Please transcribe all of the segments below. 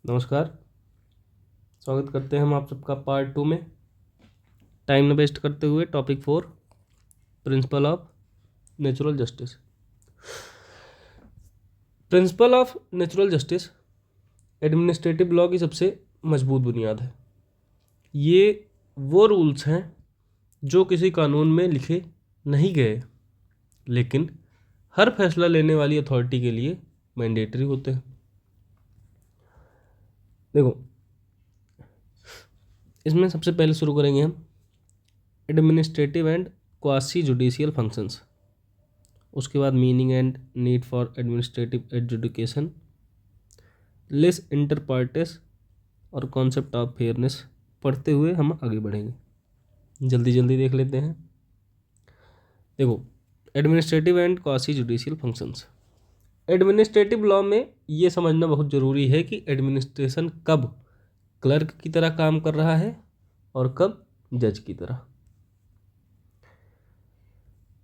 नमस्कार। स्वागत करते हैं हम आप सबका पार्ट 2 में। टाइम न वेस्ट करते हुए topic 4, principal of natural justice. Principal of natural justice administrative law की सबसे मजबूत बुनियाद है। ये वो रूल्स हैं जो किसी कानून में लिखे नहीं गए, लेकिन हर फैसला लेने वाली अथॉरिटी के लिए मैंडेटरी होते हैं। देखो, इसमें सबसे पहले शुरू करेंगे हम administrative and quasi judicial functions. उसके बाद meaning and need for administrative adjudication, lis inter partes और कॉन्सेप्ट ऑफ फेयरनेस पढ़ते हुए हम आगे बढ़ेंगे। जल्दी जल्दी देख लेते हैं। देखो, administrative and quasi judicial functions. Administrative law में ये समझना बहुत ज़रूरी है कि एडमिनिस्ट्रेशन कब क्लर्क की तरह काम कर रहा है और कब जज की तरह।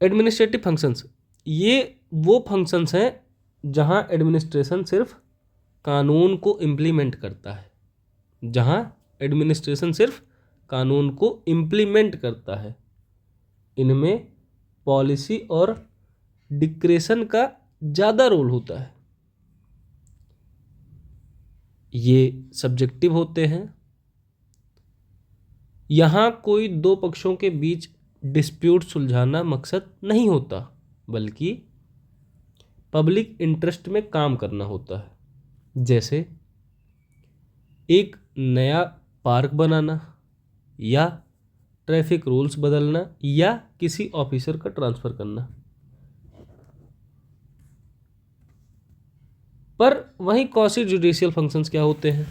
एडमिनिस्ट्रेटिव फंक्शंस ये वो फंक्शंस हैं जहां एडमिनिस्ट्रेशन सिर्फ कानून को इम्प्लीमेंट करता है, इनमें पॉलिसी और डिक्रेशन का ज़्यादा रोल होता है। ये सब्जेक्टिव होते हैं। यहाँ कोई दो पक्षों के बीच डिस्प्यूट सुलझाना मकसद नहीं होता, बल्कि पब्लिक इंटरेस्ट में काम करना होता है। जैसे एक नया पार्क बनाना या ट्रैफिक रूल्स बदलना या किसी ऑफिसर का ट्रांसफ़र करना। पर वहीं क्वासी जुडिशियल फंक्शंस क्या होते हैं?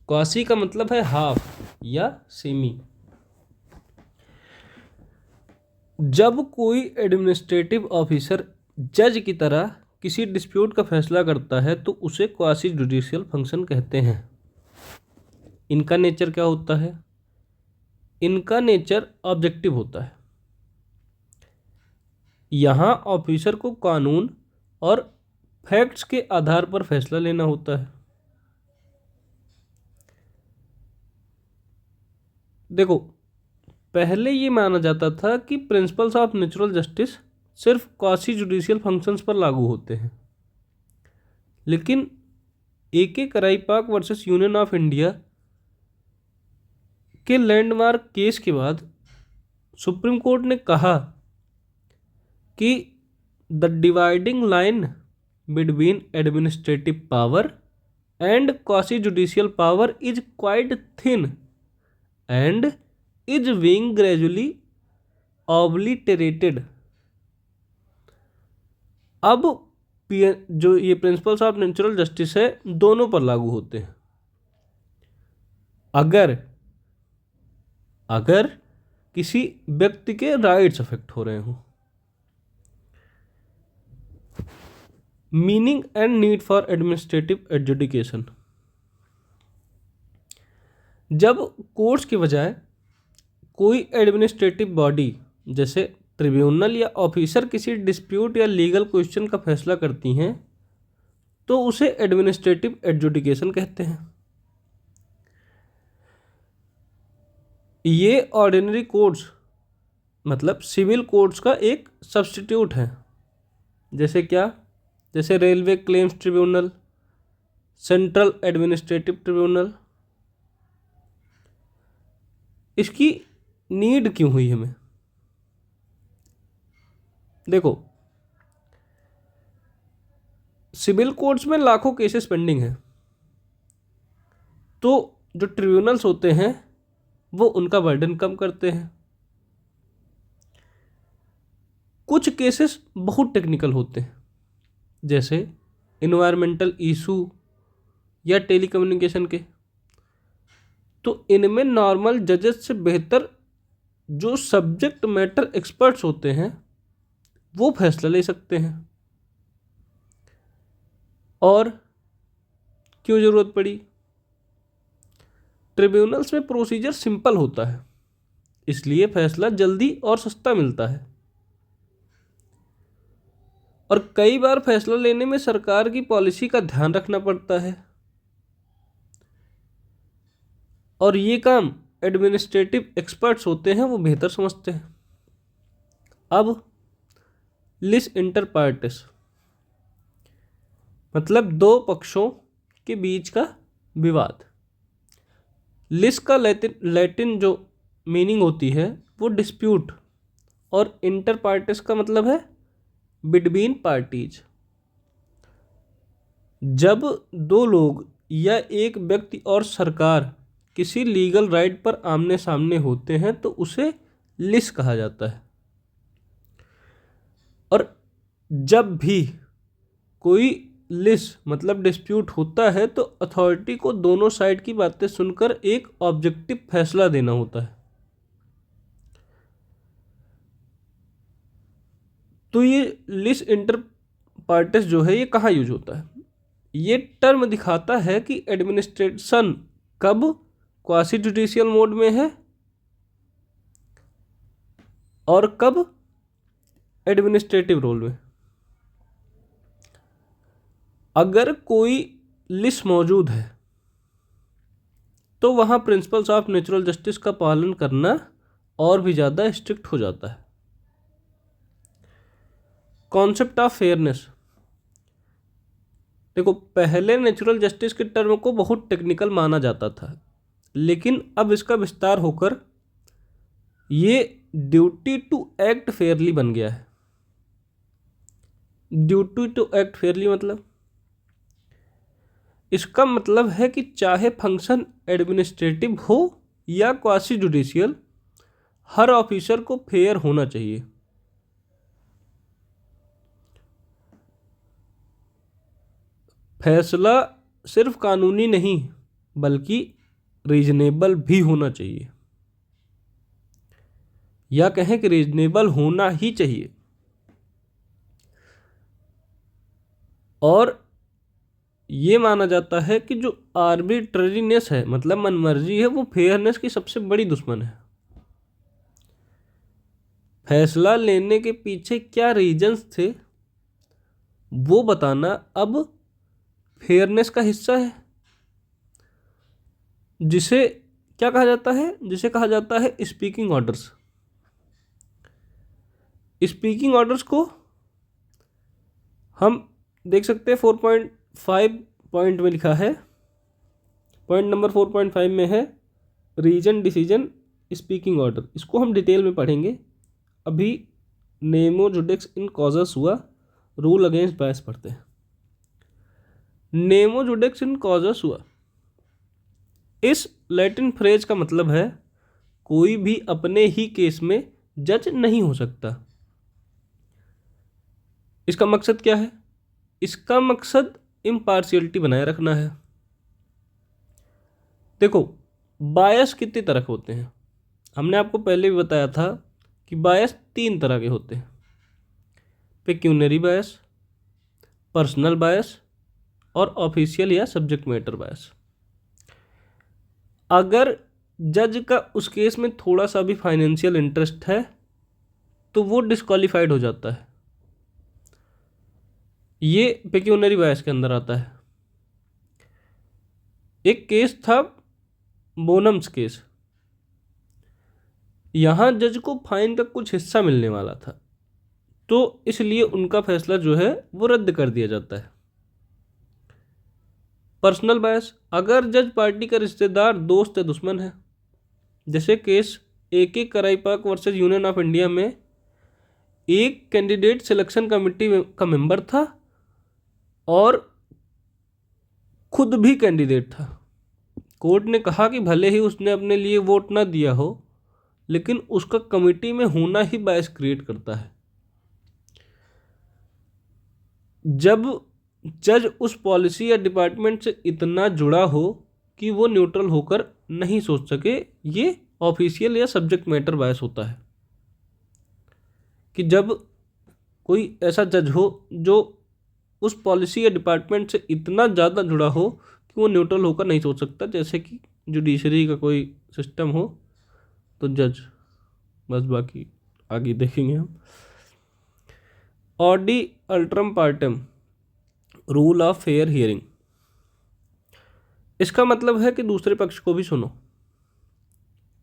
क्वासी का मतलब है हाफ या सेमी। जब कोई एडमिनिस्ट्रेटिव ऑफिसर जज की तरह किसी डिस्प्यूट का फैसला करता है तो उसे क्वासी जुडिशियल फंक्शन कहते हैं। इनका नेचर क्या होता है? इनका नेचर ऑब्जेक्टिव होता है। यहाँ ऑफिसर को कानून और फैक्ट्स के आधार पर फैसला लेना होता है। देखो, पहले ये माना जाता था कि प्रिंसिपल्स ऑफ नेचुरल जस्टिस सिर्फ क्वासी जुडिशियल फंक्शंस पर लागू होते हैं, लेकिन AK Kraipak versus Union of India के लैंडमार्क केस के बाद सुप्रीम कोर्ट ने कहा कि the dividing line between administrative power and quasi judicial power is quite thin and is being gradually obliterated. अब जो ये प्रिंसिपल्स ऑफ नेचुरल जस्टिस है, दोनों पर लागू होते हैं। अगर किसी व्यक्ति के राइट्स अफेक्ट हो रहे हों। Meaning and need for administrative adjudication. जब कोर्ट्स के बजाय कोई एडमिनिस्ट्रेटिव बॉडी जैसे ट्रिब्यूनल या ऑफिसर किसी डिस्प्यूट या लीगल क्वेश्चन का फैसला करती हैं तो उसे एडमिनिस्ट्रेटिव एडजुडिकेशन कहते हैं। ये ऑर्डिनरी कोर्ट्स मतलब सिविल कोर्ट्स का एक सब्स्टिट्यूट है। जैसे क्या? जैसे railway claims tribunal, central administrative tribunal. इसकी नीड क्यों हुई हमें? देखो, सिविल कोर्ट्स में लाखों केसेस पेंडिंग हैं, तो जो ट्रिब्यूनल्स होते हैं वो उनका बर्डन कम करते हैं। कुछ केसेस बहुत टेक्निकल होते हैं, जैसे इन्वायरमेंटल इशू या टेलीकम्युनिकेशन के, तो इनमें नॉर्मल जजेस से बेहतर जो सब्जेक्ट मैटर एक्सपर्ट्स होते हैं वो फैसला ले सकते हैं। और क्यों ज़रूरत पड़ी? ट्रिब्यूनल्स में प्रोसीजर सिंपल होता है, इसलिए फैसला जल्दी और सस्ता मिलता है। और कई बार फैसला लेने में सरकार की पॉलिसी का ध्यान रखना पड़ता है। और ये काम एडमिनिस्ट्रेटिव एक्सपर्ट्स होते हैं, वो बेहतर समझते हैं। अब लिस इंटर पार्टिस मतलब दो पक्षों के बीच का विवाद। लिस का लैटिन जो मीनिंग होती है वो डिस्प्यूट, और इंटर पार्टिस का मतलब है बिटवीन पार्टीज। जब दो लोग या एक व्यक्ति और सरकार किसी लीगल राइट पर आमने सामने होते हैं तो उसे लिस कहा जाता है। और जब भी कोई लिस मतलब डिस्प्यूट होता है तो अथॉरिटी को दोनों साइड की बातें सुनकर एक ऑब्जेक्टिव फैसला देना होता है। तो ये लिस इंटर पार्टिस जो है ये कहाँ यूज होता है? ये टर्म दिखाता है कि एडमिनिस्ट्रेशन कब क्वासी जुडिशियल मोड में है और कब एडमिनिस्ट्रेटिव रोल में। अगर कोई लिस मौजूद है तो वहाँ प्रिंसिपल्स ऑफ नेचुरल जस्टिस का पालन करना और भी ज़्यादा स्ट्रिक्ट हो जाता है। कॉन्सेप्ट ऑफ फेयरनेस, देखो पहले नेचुरल जस्टिस के टर्म को बहुत टेक्निकल माना जाता था, लेकिन अब इसका विस्तार होकर ये ड्यूटी टू एक्ट फेयरली बन गया है। ड्यूटी टू एक्ट फेयरली मतलब, इसका मतलब है कि चाहे फंक्शन एडमिनिस्ट्रेटिव हो या क्वासी जुडिशियल, हर ऑफिसर को फेयर होना चाहिए। फैसला सिर्फ कानूनी नहीं बल्कि रीजनेबल भी होना चाहिए, या कहें कि रीजनेबल होना ही चाहिए। और ये माना जाता है कि जो आर्बिट्ररीनेस है मतलब मनमर्जी है, वो फेयरनेस की सबसे बड़ी दुश्मन है। फैसला लेने के पीछे क्या रीजंस थे वो बताना अब फेयरनेस का हिस्सा है, जिसे क्या कहा जाता है? जिसे कहा जाता है स्पीकिंग ऑर्डर्स। स्पीकिंग ऑर्डर्स को हम देख सकते हैं 4.5 पॉइंट में लिखा है। पॉइंट नंबर 4.5 में है रीजन डिसीजन स्पीकिंग ऑर्डर। इसको हम डिटेल में पढ़ेंगे। अभी नेमो जुडिक्स इन कॉजस हुआ, रूल अगेंस्ट बायस पढ़ते हैं। नेमो जुडिक्स इन कॉजस हुआ, इस लैटिन फ्रेज का मतलब है कोई भी अपने ही केस में जज नहीं हो सकता। इसका मकसद क्या है? इसका मकसद इम्पार्शियलिटी बनाए रखना है। देखो बायस कितने तरह के होते हैं, हमने आपको पहले भी बताया था कि बायस 3 तरह के होते हैं। पेक्यूनरी बायस, पर्सनल बायस और ऑफिशियल या सब्जेक्ट मैटर बायस। अगर जज का उस केस में थोड़ा सा भी फाइनेंशियल इंटरेस्ट है तो वो डिस्क्वालीफाइड हो जाता है। ये पेक्यूनरी बायस के अंदर आता है। एक केस था बोनम्स केस, यहाँ जज को फाइन का कुछ हिस्सा मिलने वाला था, तो इसलिए उनका फैसला जो है वो रद्द कर दिया जाता है। पर्सनल बायस, अगर जज पार्टी का रिश्तेदार, दोस्त या दुश्मन है, जैसे case AK Kraipak versus Union of India में एक कैंडिडेट सिलेक्शन कमेटी का मेंबर था और खुद भी कैंडिडेट था। कोर्ट ने कहा कि भले ही उसने अपने लिए वोट ना दिया हो, लेकिन उसका कमेटी में होना ही बायस क्रिएट करता है। जब जज उस पॉलिसी या डिपार्टमेंट से इतना जुड़ा हो कि वो न्यूट्रल होकर नहीं सोच सके, ये ऑफिशियल या सब्जेक्ट मैटर बायस होता है। कि जब कोई ऐसा जज हो जो उस पॉलिसी या डिपार्टमेंट से इतना ज़्यादा जुड़ा हो कि वो न्यूट्रल होकर नहीं सोच सकता, जैसे कि जुडिशरी का कोई सिस्टम हो तो जज, बस बाकी आगे देखेंगे हम। Audi alteram partem rule of fair hearing, इसका मतलब है कि दूसरे पक्ष को भी सुनो।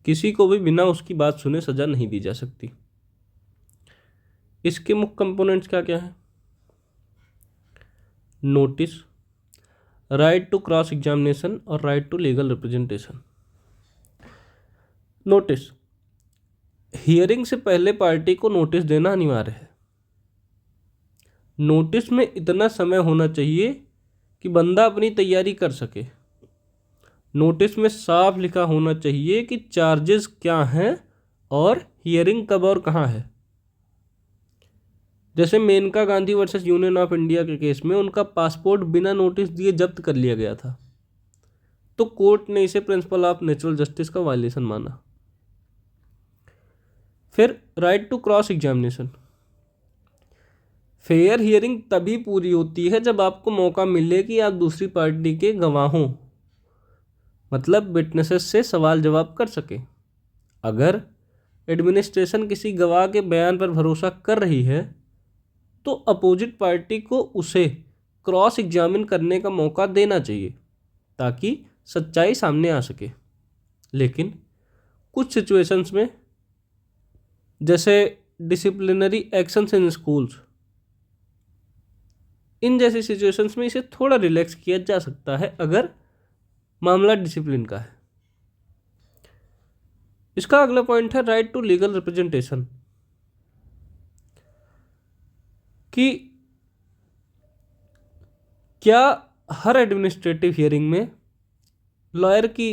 किसी को भी बिना उसकी बात सुने सजा नहीं दी जा सकती। इसके मुख्य कंपोनेंट्स क्या क्या हैं? Notice, right to cross examination और right to legal representation. Notice, hearing से पहले पार्टी को नोटिस देना अनिवार्य है। नोटिस में इतना समय होना चाहिए कि बंदा अपनी तैयारी कर सके। नोटिस में साफ लिखा होना चाहिए कि चार्जेस क्या हैं और हियरिंग कब और कहाँ है। जैसे Menaka Gandhi versus Union of India के केस में उनका पासपोर्ट बिना नोटिस दिए जब्त कर लिया गया था, तो कोर्ट ने इसे प्रिंसिपल ऑफ नेचुरल जस्टिस का वायलेशन माना। फिर right to cross examination. Fair hearing तभी पूरी होती है जब आपको मौका मिले कि आप दूसरी पार्टी के गवाहों मतलब विटनेसेस से सवाल जवाब कर सके। अगर एडमिनिस्ट्रेशन किसी गवाह के बयान पर भरोसा कर रही है तो अपोजिट पार्टी को उसे क्रॉस एग्जामिन करने का मौका देना चाहिए ताकि सच्चाई सामने आ सके। लेकिन कुछ सिचुएशंस में, जैसे डिसिप्लिनरी एक्शंस इन स्कूल्स, इन जैसी सिचुएशंस में इसे थोड़ा रिलैक्स किया जा सकता है अगर मामला डिसिप्लिन का है। इसका अगला पॉइंट है राइट टू लीगल रिप्रेजेंटेशन, कि क्या हर एडमिनिस्ट्रेटिव हियरिंग में लॉयर की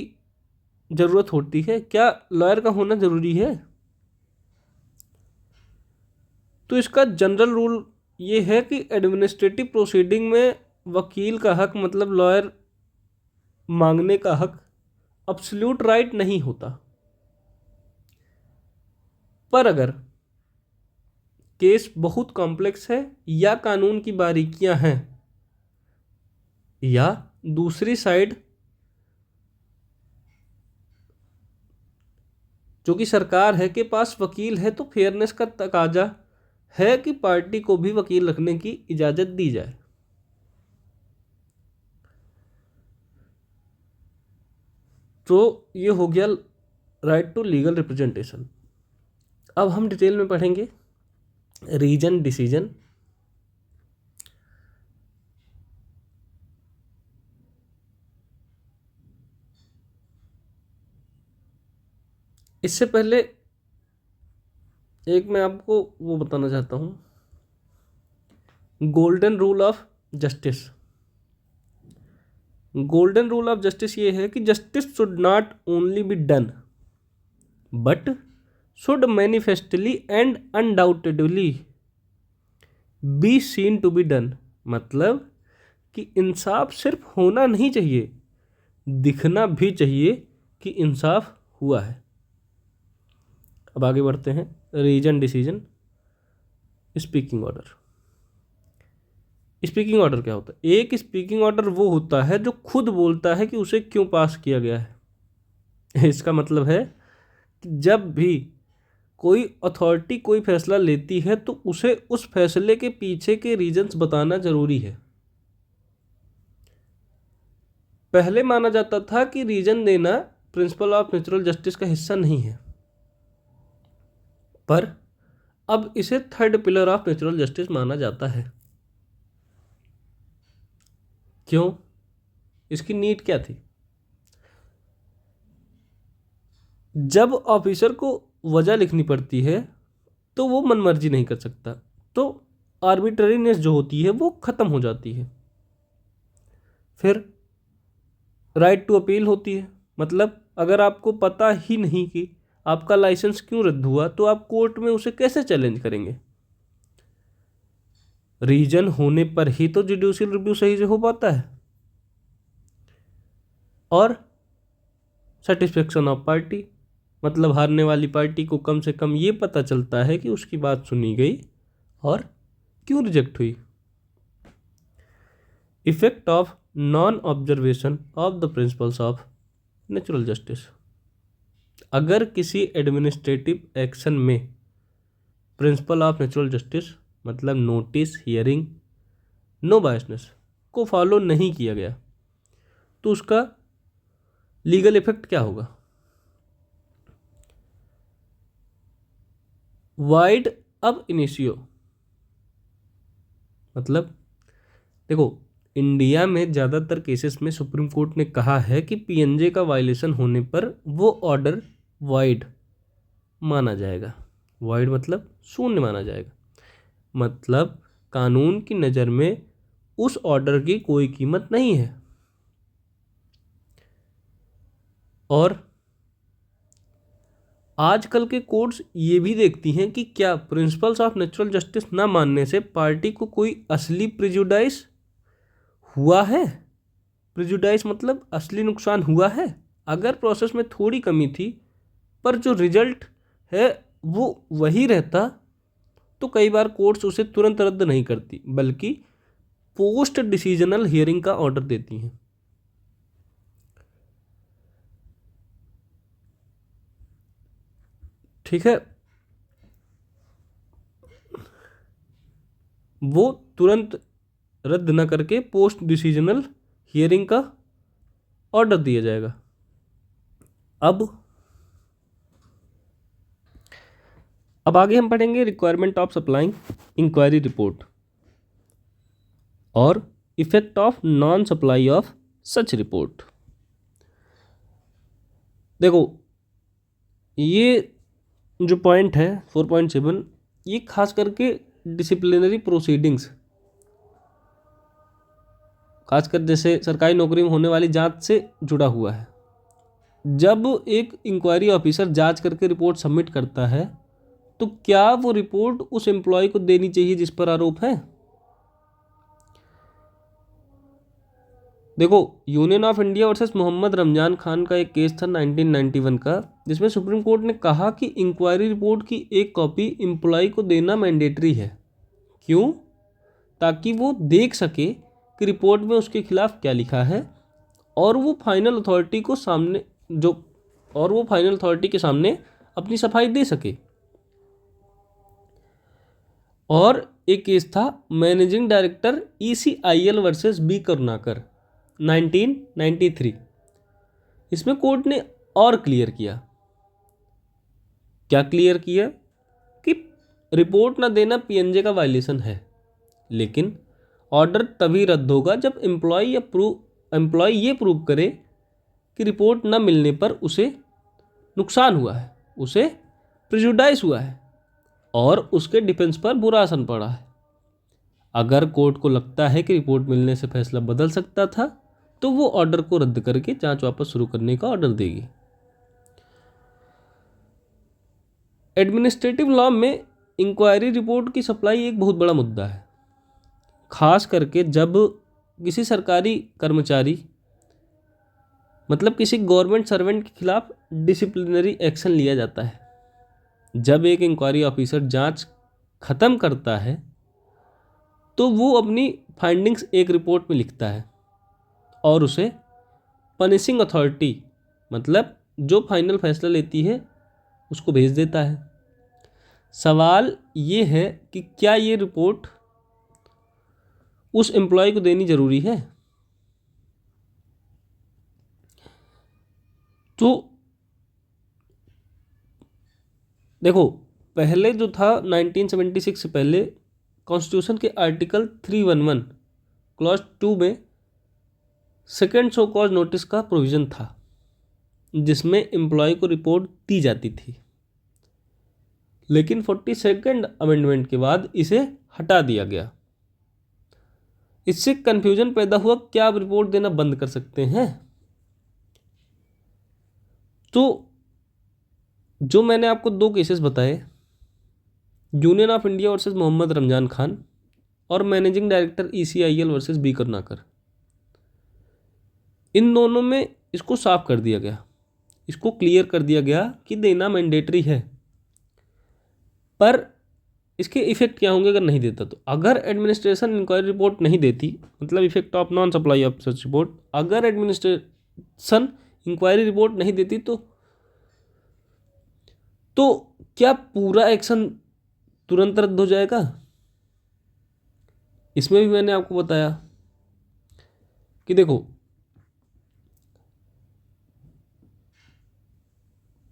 ज़रूरत होती है? क्या लॉयर का होना ज़रूरी है? तो इसका जनरल रूल ये है कि एडमिनिस्ट्रेटिव प्रोसीडिंग में वकील का हक मतलब लॉयर मांगने का हक अब्सोल्यूट राइट नहीं होता। पर अगर केस बहुत कॉम्प्लेक्स है या कानून की बारीकियां हैं या दूसरी साइड जो कि सरकार है के पास वकील है, तो फेयरनेस का तकाजा है कि पार्टी को भी वकील रखने की इजाज़त दी जाए। तो ये हो गया राइट टू लीगल रिप्रेजेंटेशन। अब हम डिटेल में पढ़ेंगे रीजन डिसीजन। इससे पहले एक मैं आपको वो बताना चाहता हूँ, golden rule of justice. Golden rule of justice ये है कि justice should not only be done but should manifestly and undoubtedly be seen to be done. मतलब कि इंसाफ सिर्फ होना नहीं चाहिए, दिखना भी चाहिए कि इंसाफ हुआ है। अब आगे बढ़ते हैं, reason decision. Speaking order. Speaking order क्या होता है? एक स्पीकिंग ऑर्डर वो होता है जो खुद बोलता है कि उसे क्यों पास किया गया है। इसका मतलब है कि जब भी कोई अथॉरिटी कोई फैसला लेती है तो उसे उस फैसले के पीछे के रीजंस बताना जरूरी है। पहले माना जाता था कि रीजन देना प्रिंसिपल ऑफ नेचुरल जस्टिस का हिस्सा नहीं है, पर अब इसे third pillar of natural justice माना जाता है। क्यों? इसकी नीड क्या थी? जब ऑफिसर को वजह लिखनी पड़ती है तो वो मनमर्जी नहीं कर सकता, तो आर्बिट्ररीनेस जो होती है वो खत्म हो जाती है। फिर राइट टू अपील होती है, मतलब अगर आपको पता ही नहीं कि आपका लाइसेंस क्यों रद्द हुआ तो आप कोर्ट में उसे कैसे चैलेंज करेंगे? रीजन होने पर ही तो जुडिशियल रिव्यू सही से हो पाता है। और सेटिस्फेक्शन ऑफ पार्टी, मतलब हारने वाली पार्टी को कम से कम ये पता चलता है कि उसकी बात सुनी गई और क्यों रिजेक्ट हुई। Effect of non observation of the principles of natural justice. अगर किसी एडमिनिस्ट्रेटिव एक्शन में प्रिंसिपल ऑफ नेचुरल जस्टिस मतलब नोटिस, हियरिंग, नो बायसनेस को फॉलो नहीं किया गया तो उसका लीगल इफेक्ट क्या होगा? वाइड अब इनिशियो, मतलब देखो, इंडिया में ज़्यादातर केसेस में सुप्रीम कोर्ट ने कहा है कि पीएनजे का वायलेशन होने पर वो ऑर्डर वाइड माना जाएगा। वाइड मतलब शून्य माना जाएगा, मतलब कानून की नज़र में उस ऑर्डर की कोई कीमत नहीं है। और आजकल के कोर्ट्स ये भी देखती हैं कि क्या प्रिंसिपल्स ऑफ नेचुरल जस्टिस ना मानने से पार्टी को कोई असली प्रिजुडाइस हुआ है। प्रिजुडाइस मतलब असली नुकसान हुआ है। अगर प्रोसेस में थोड़ी कमी थी पर जो रिजल्ट है वो वही रहता, तो कई बार कोर्ट्स उसे तुरंत रद्द नहीं करती बल्कि पोस्ट डिसीजनल हियरिंग का ऑर्डर देती हैं। ठीक है, वो तुरंत रद्द न करके पोस्ट डिसीजनल हियरिंग का ऑर्डर दिया जाएगा। अब आगे हम पढ़ेंगे requirement of supplying inquiry report और effect of non supply of such report. देखो, ये जो पॉइंट है 4.7, ये खास करके डिसिप्लिनरी प्रोसीडिंग्स, खासकर जैसे सरकारी नौकरी में होने वाली जांच से जुड़ा हुआ है। जब एक इंक्वायरी ऑफिसर जांच करके रिपोर्ट सबमिट करता है तो क्या वो रिपोर्ट उस एम्प्लॉय को देनी चाहिए जिस पर आरोप है। देखो, Union of India versus Mohammad Ramzan Khan का एक केस था 1991 का, जिसमें सुप्रीम कोर्ट ने कहा कि इंक्वायरी रिपोर्ट की एक कॉपी एम्प्लॉय को देना मैंडेटरी है। क्यों? ताकि वो देख सके कि रिपोर्ट में उसके खिलाफ क्या लिखा है और वो फाइनल अथॉरिटी को सामने जो और वो फाइनल अथॉरिटी के सामने अपनी सफाई दे सके। और एक केस था managing director ECIL versus B Karunakar 1993। इसमें कोर्ट ने और क्लियर किया, क्या क्लियर किया कि रिपोर्ट ना देना पीएनजे का वायलेशन है, लेकिन ऑर्डर तभी रद्द होगा जब एम्प्लॉय ये प्रूव करे कि रिपोर्ट न मिलने पर उसे नुकसान हुआ है, उसे प्रिजुडाइस हुआ है और उसके डिफेंस पर बुरा असर पड़ा है। अगर कोर्ट को लगता है कि रिपोर्ट मिलने से फैसला बदल सकता था तो वो ऑर्डर को रद्द करके जांच वापस शुरू करने का ऑर्डर देगी। एडमिनिस्ट्रेटिव लॉ में इंक्वायरी रिपोर्ट की सप्लाई एक बहुत बड़ा मुद्दा है, खास करके जब किसी सरकारी कर्मचारी मतलब किसी गवर्नमेंट सर्वेंट के खिलाफ डिसिप्लिनरी एक्शन लिया जाता है। जब एक इंक्वायरी ऑफिसर जांच खत्म करता है तो वो अपनी फाइंडिंग्स एक रिपोर्ट में लिखता है और उसे पनिशिंग अथॉरिटी मतलब जो फाइनल फैसला लेती है उसको भेज देता है। सवाल ये है कि क्या ये रिपोर्ट उस एम्प्लॉय को देनी जरूरी है। तो देखो, पहले जो था 1976 से पहले कॉन्स्टिट्यूशन के आर्टिकल 311 क्लॉज 2 में सेकेंड शो कॉज नोटिस का प्रोविज़न था, जिसमें एम्प्लॉय को रिपोर्ट दी जाती थी। लेकिन 42nd अमेंडमेंट के बाद इसे हटा दिया गया। इससे कन्फ्यूजन पैदा हुआ, क्या आप रिपोर्ट देना बंद कर सकते हैं। तो जो मैंने आपको दो केसेस बताए, union of India versus Mohammad Ramzan Khan और managing director ECIL versus B Karunakar, इन दोनों में इसको साफ कर दिया गया, इसको क्लियर कर दिया गया कि देना मैंडेटरी है। पर इसके इफेक्ट क्या होंगे अगर नहीं देता तो। अगर एडमिनिस्ट्रेशन इंक्वायरी रिपोर्ट नहीं देती, मतलब effect of non supply of such report, अगर एडमिनिस्ट्रेशन इंक्वायरी रिपोर्ट नहीं देती तो क्या पूरा एक्शन तुरंत रद्द हो जाएगा। इसमें भी मैंने आपको बताया कि देखो,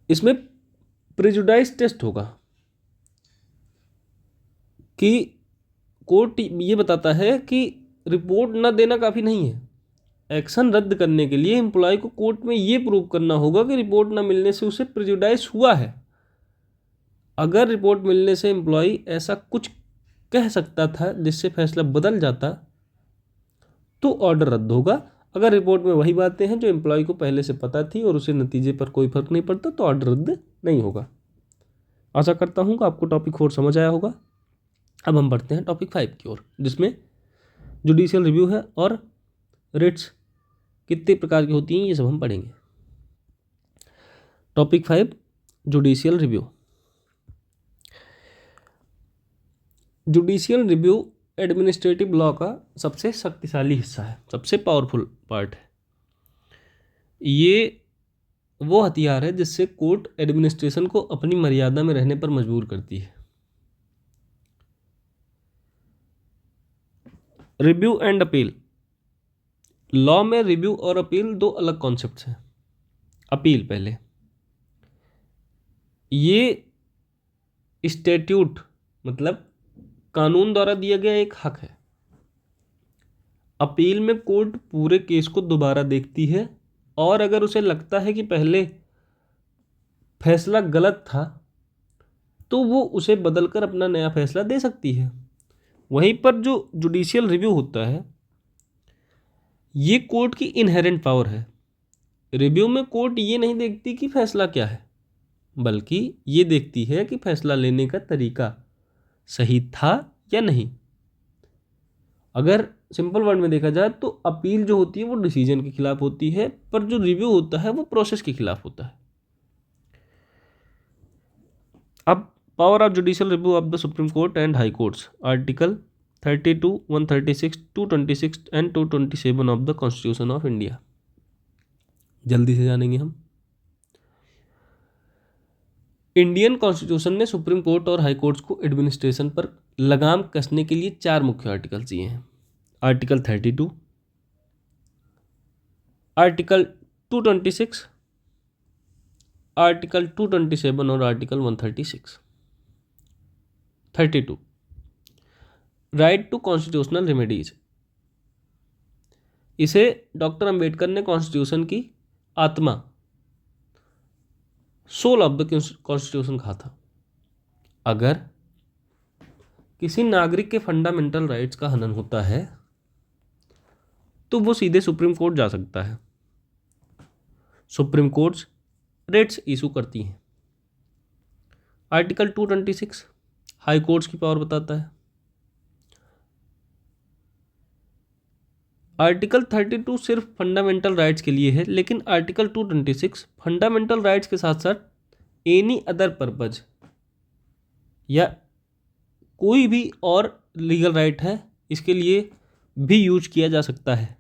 इसमें प्रेजुडाइज टेस्ट होगा, कि कोर्ट ये बताता है कि रिपोर्ट ना देना काफ़ी नहीं है, एक्शन रद्द करने के लिए एम्प्लॉय को कोर्ट में ये प्रूव करना होगा कि रिपोर्ट ना मिलने से उसे प्रेजुडाइज हुआ है। अगर रिपोर्ट मिलने से एम्प्लॉय ऐसा कुछ कह सकता था जिससे फैसला बदल जाता तो ऑर्डर रद्द होगा। अगर रिपोर्ट में वही बातें हैं जो एम्प्लॉय को पहले से पता थी और उसे नतीजे पर कोई फर्क नहीं पड़ता तो ऑर्डर रद्द नहीं होगा। आशा करता हूँ कि आपको टॉपिक 4 समझ आया होगा। अब हम बढ़ते हैं टॉपिक 5 की ओर, जिसमें जुडिशियल रिव्यू है और रिट्स कितने प्रकार की होती हैं ये सब हम पढ़ेंगे। Topic 5 judicial review. Judicial review administrative law का सबसे शक्तिशाली हिस्सा है, सबसे पावरफुल पार्ट है। ये वो हथियार है जिससे कोर्ट एडमिनिस्ट्रेशन को अपनी मर्यादा में रहने पर मजबूर करती है। Review and appeal. लॉ में रिव्यू और अपील दो अलग कॉन्सेप्ट्स हैं। अपील पहले, ये स्टैट्यूट मतलब कानून द्वारा दिया गया एक हक है। अपील में कोर्ट पूरे केस को दोबारा देखती है और अगर उसे लगता है कि पहले फैसला गलत था तो वो उसे बदलकर अपना नया फैसला दे सकती है। वहीं पर जो जुडिशियल रिव्यू होता है ये कोर्ट की इनहेरेंट पावर है। रिव्यू में कोर्ट ये नहीं देखती कि फैसला क्या है, बल्कि ये देखती है कि फैसला लेने का तरीका सही था या नहीं। अगर सिंपल वर्ड में देखा जाए तो अपील जो होती है वो डिसीजन के खिलाफ होती है, पर जो रिव्यू होता है वो प्रोसेस के खिलाफ होता है। अब power of judicial review of the supreme court and high courts, article 32, 136, 226 and 227 of the constitution of India. जल्दी से जानेंगे हम। इंडियन कॉन्स्टिट्यूशन ने सुप्रीम कोर्ट और हाई कोर्ट्स को एडमिनिस्ट्रेशन पर लगाम कसने के लिए 4 मुख्य आर्टिकल दिए हैं। आर्टिकल 32, आर्टिकल 226, आर्टिकल 227 और article 136। 32, right to constitutional remedies. इसे डॉक्टर अंबेडकर ने कॉन्स्टिट्यूशन की आत्मा, सोल ऑफ द कॉन्स्टिट्यूशन कहा था। अगर किसी नागरिक के फंडामेंटल राइट्स का हनन होता है तो वो सीधे सुप्रीम कोर्ट जा सकता है। सुप्रीम कोर्ट्स रेट्स इशू करती हैं। आर्टिकल 226 हाई कोर्ट्स की पावर बताता है। आर्टिकल 32 सिर्फ फंडामेंटल राइट्स के लिए है, लेकिन आर्टिकल 226 फंडामेंटल राइट्स के साथ साथ एनी अदर पर्पज या कोई भी और लीगल राइट है इसके लिए भी यूज किया जा सकता है।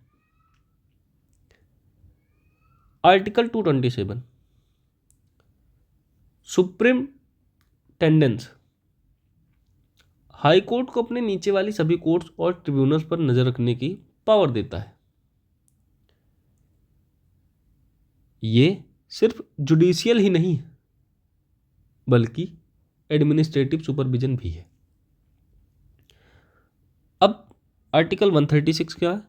Article 227 superintendence, high court को अपने नीचे वाली सभी कोर्ट्स और ट्रिब्यूनल्स पर नजर रखने की पावर देता है। ये सिर्फ जुडिशियल ही नहीं बल्कि एडमिनिस्ट्रेटिव सुपरविजन भी है। अब आर्टिकल 136 क्या है?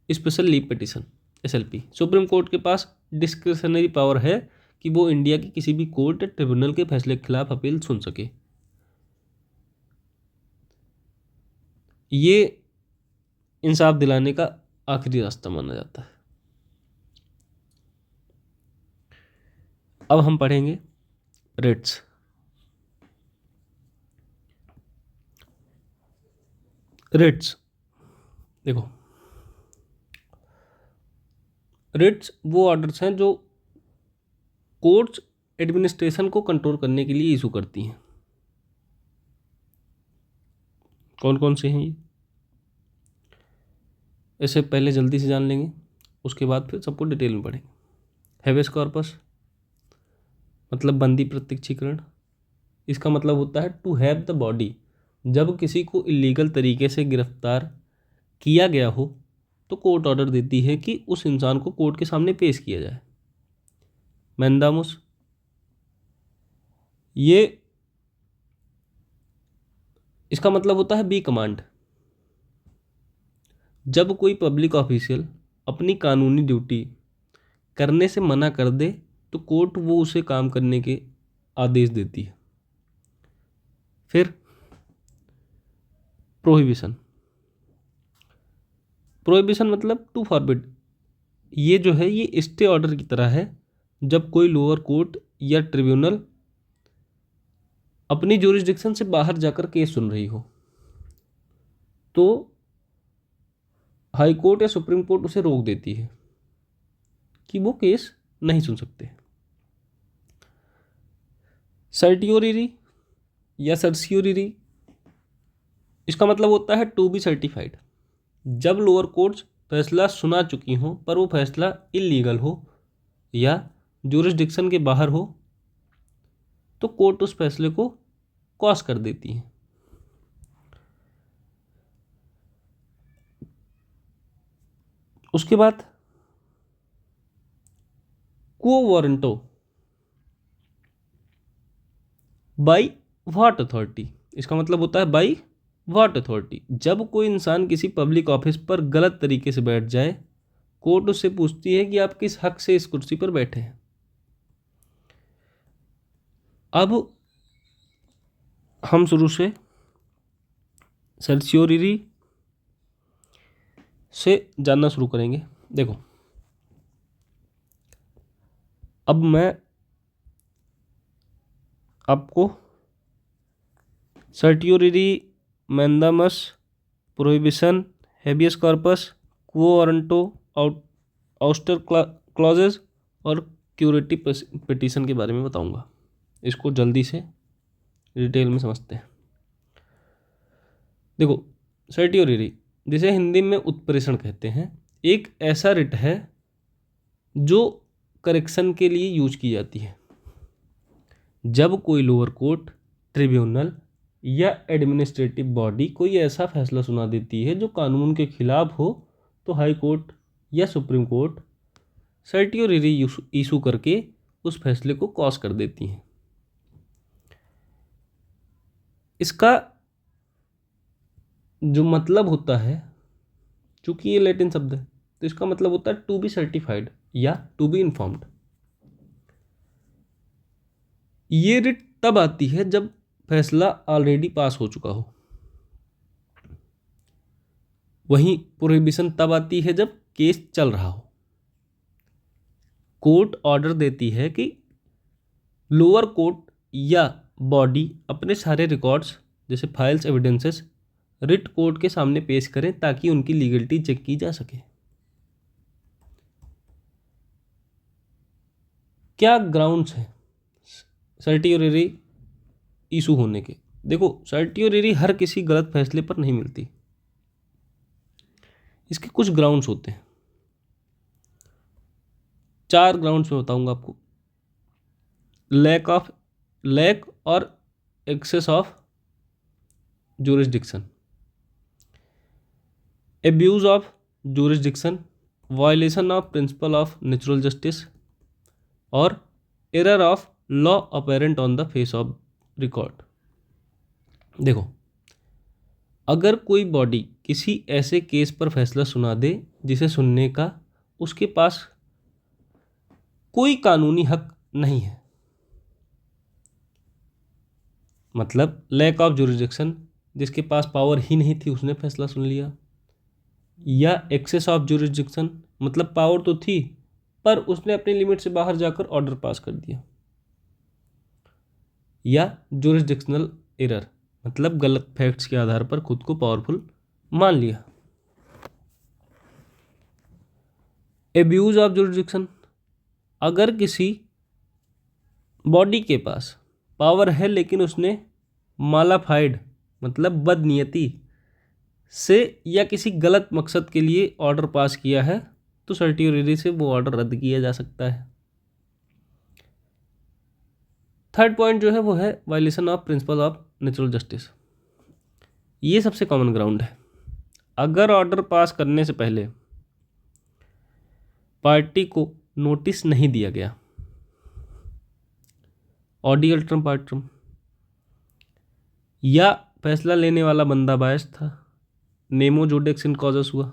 Special leave petition, SLP। Supreme court के पास डिस्क्रिशनरी पावर है कि वो इंडिया की किसी भी कोर्ट या ट्रिब्यूनल के फैसले के खिलाफ अपील सुन सके। ये इंसाफ दिलाने का आखिरी रास्ता माना जाता है। अब हम पढ़ेंगे रिट्स। रिट्स देखो, रिट्स वो ऑर्डर्स हैं जो कोर्ट्स एडमिनिस्ट्रेशन को कंट्रोल करने के लिए इशू करती हैं। कौन कौन से हैं ये, इसे पहले जल्दी से जान लेंगे, उसके बाद फिर सबको डिटेल में पढ़ेंगे। हैबेस कॉर्पस मतलब बंदी प्रत्यक्षीकरण। इसका मतलब होता है टू हैव द बॉडी। जब किसी को इलीगल तरीके से गिरफ्तार किया गया हो तो कोर्ट ऑर्डर देती है कि उस इंसान को कोर्ट के सामने पेश किया जाए। मैंदामुस, ये इसका मतलब होता है बी कमांड। जब कोई पब्लिक ऑफिशियल अपनी कानूनी ड्यूटी करने से मना कर दे तो कोर्ट वो उसे काम करने के आदेश देती है। फिर प्रोहिबिशन। प्रोहिबिशन मतलब टू फॉरबिड। ये जो है ये स्टे ऑर्डर की तरह है। जब कोई लोअर कोर्ट या ट्रिब्यूनल अपनी ज्यूरिसडिक्शन से बाहर जाकर केस सुन रही हो तो हाई कोर्ट या सुप्रीम कोर्ट उसे रोक देती है कि वो केस नहीं सुन सकते। सर्टियोरिरी या सर्सियोरिरी, इसका मतलब होता है टू बी सर्टिफाइड। जब लोअर कोर्ट्स फैसला सुना चुकी हो पर वो फैसला इलीगल हो या ज्यूरिसडिक्शन के बाहर हो तो कोर्ट उस फैसले को कॉस कर देती है। उसके बाद क्वो वारंटो, बाई व्हाट अथॉरिटी। इसका मतलब होता है बाई व्हाट अथॉरिटी। जब कोई इंसान किसी पब्लिक ऑफिस पर गलत तरीके से बैठ जाए कोर्ट उससे पूछती है कि आप किस हक से इस कुर्सी पर बैठे हैं। अब हम शुरू से सर्सियोरिरी से जानना शुरू करेंगे। देखो, अब मैं आपको सर्टियोरिरी, मैंदामस, प्रोहिबिशन, हेबियस कॉर्पस, क्वो वारंटो, आउस्टर क्लॉजेज और क्यूरेटिव पिटीशन के बारे में बताऊंगा। इसको जल्दी से डिटेल में समझते हैं। देखो, सर्टियोरिरी जिसे हिंदी में उत्प्रेषण कहते हैं, एक ऐसा रिट है जो करेक्शन के लिए यूज की जाती है। जब कोई लोअर कोर्ट, ट्रिब्यूनल या एडमिनिस्ट्रेटिव बॉडी कोई ऐसा फैसला सुना देती है जो कानून के खिलाफ हो तो हाई कोर्ट या सुप्रीम कोर्ट सर्टियोरिरी इशू करके उस फैसले को कॉस कर देती हैं। इसका जो मतलब होता है, चूंकि ये लैटिन शब्द है तो इसका मतलब होता है टू बी सर्टिफाइड या टू बी इन्फॉर्म्ड। ये रिट तब आती है जब फैसला ऑलरेडी पास हो चुका हो। वहीं प्रोहिबिशन तब आती है जब केस चल रहा हो। कोर्ट ऑर्डर देती है कि लोअर कोर्ट या बॉडी अपने सारे रिकॉर्ड्स जैसे फाइल्स, एविडेंसेस रिट कोर्ट के सामने पेश करें ताकि उनकी लीगलिटी चेक की जा सके। क्या ग्राउंड्स हैं सर्टियोरिरी इशू होने के? देखो, सर्टियोरिरी हर किसी गलत फैसले पर नहीं मिलती। इसके कुछ ग्राउंड्स होते हैं। 4 ग्राउंड्स में बताऊंगा आपको। लैक और excess of jurisdiction, abuse of jurisdiction, violation of principle of natural justice और error of law apparent on the face of record। देखो, अगर कोई बॉडी किसी ऐसे केस पर फैसला सुना दे जिसे सुनने का उसके पास कोई कानूनी हक नहीं है, मतलब लैक ऑफ जुरिसडिक्शन, जिसके पास पावर ही नहीं थी उसने फैसला सुन लिया, या एक्सेस ऑफ जुरिसडिक्शन मतलब पावर तो थी पर उसने अपनी लिमिट से बाहर जाकर ऑर्डर पास कर दिया, या जुरिसडिक्शनल एरर मतलब गलत फैक्ट्स के आधार पर खुद को पावरफुल मान लिया। एब्यूज ऑफ जुरिसडिक्शन, अगर किसी बॉडी के पास पावर है लेकिन उसने मालाफाइड मतलब बदनीयती से या किसी गलत मकसद के लिए ऑर्डर पास किया है तो सर्टियोरिरी से वो ऑर्डर रद्द किया जा सकता है। थर्ड पॉइंट जो है वो है violation of principal of natural justice. ये सबसे कॉमन ग्राउंड है। अगर ऑर्डर पास करने से पहले पार्टी को नोटिस नहीं दिया गया, ऑडी अल्ट्रम पार्ट्रम, या फैसला लेने वाला बंदा बायस था, नेमो जोडेक्स इन कॉजस हुआ,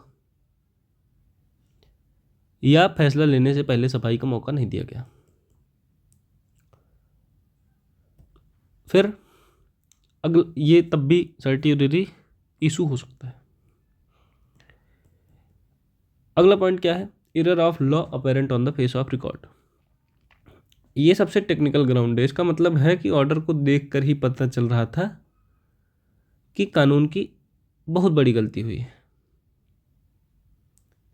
या फैसला लेने से पहले सफाई का मौका नहीं दिया गया। फिर ये तब भी सर्टियोररी इशू हो सकता है। अगला पॉइंट क्या है? Error of law apparent on the face of record. ये सबसे टेक्निकल ग्राउंड है। इसका मतलब है कि ऑर्डर को देखकर ही पता चल रहा था कि कानून की बहुत बड़ी गलती हुई है,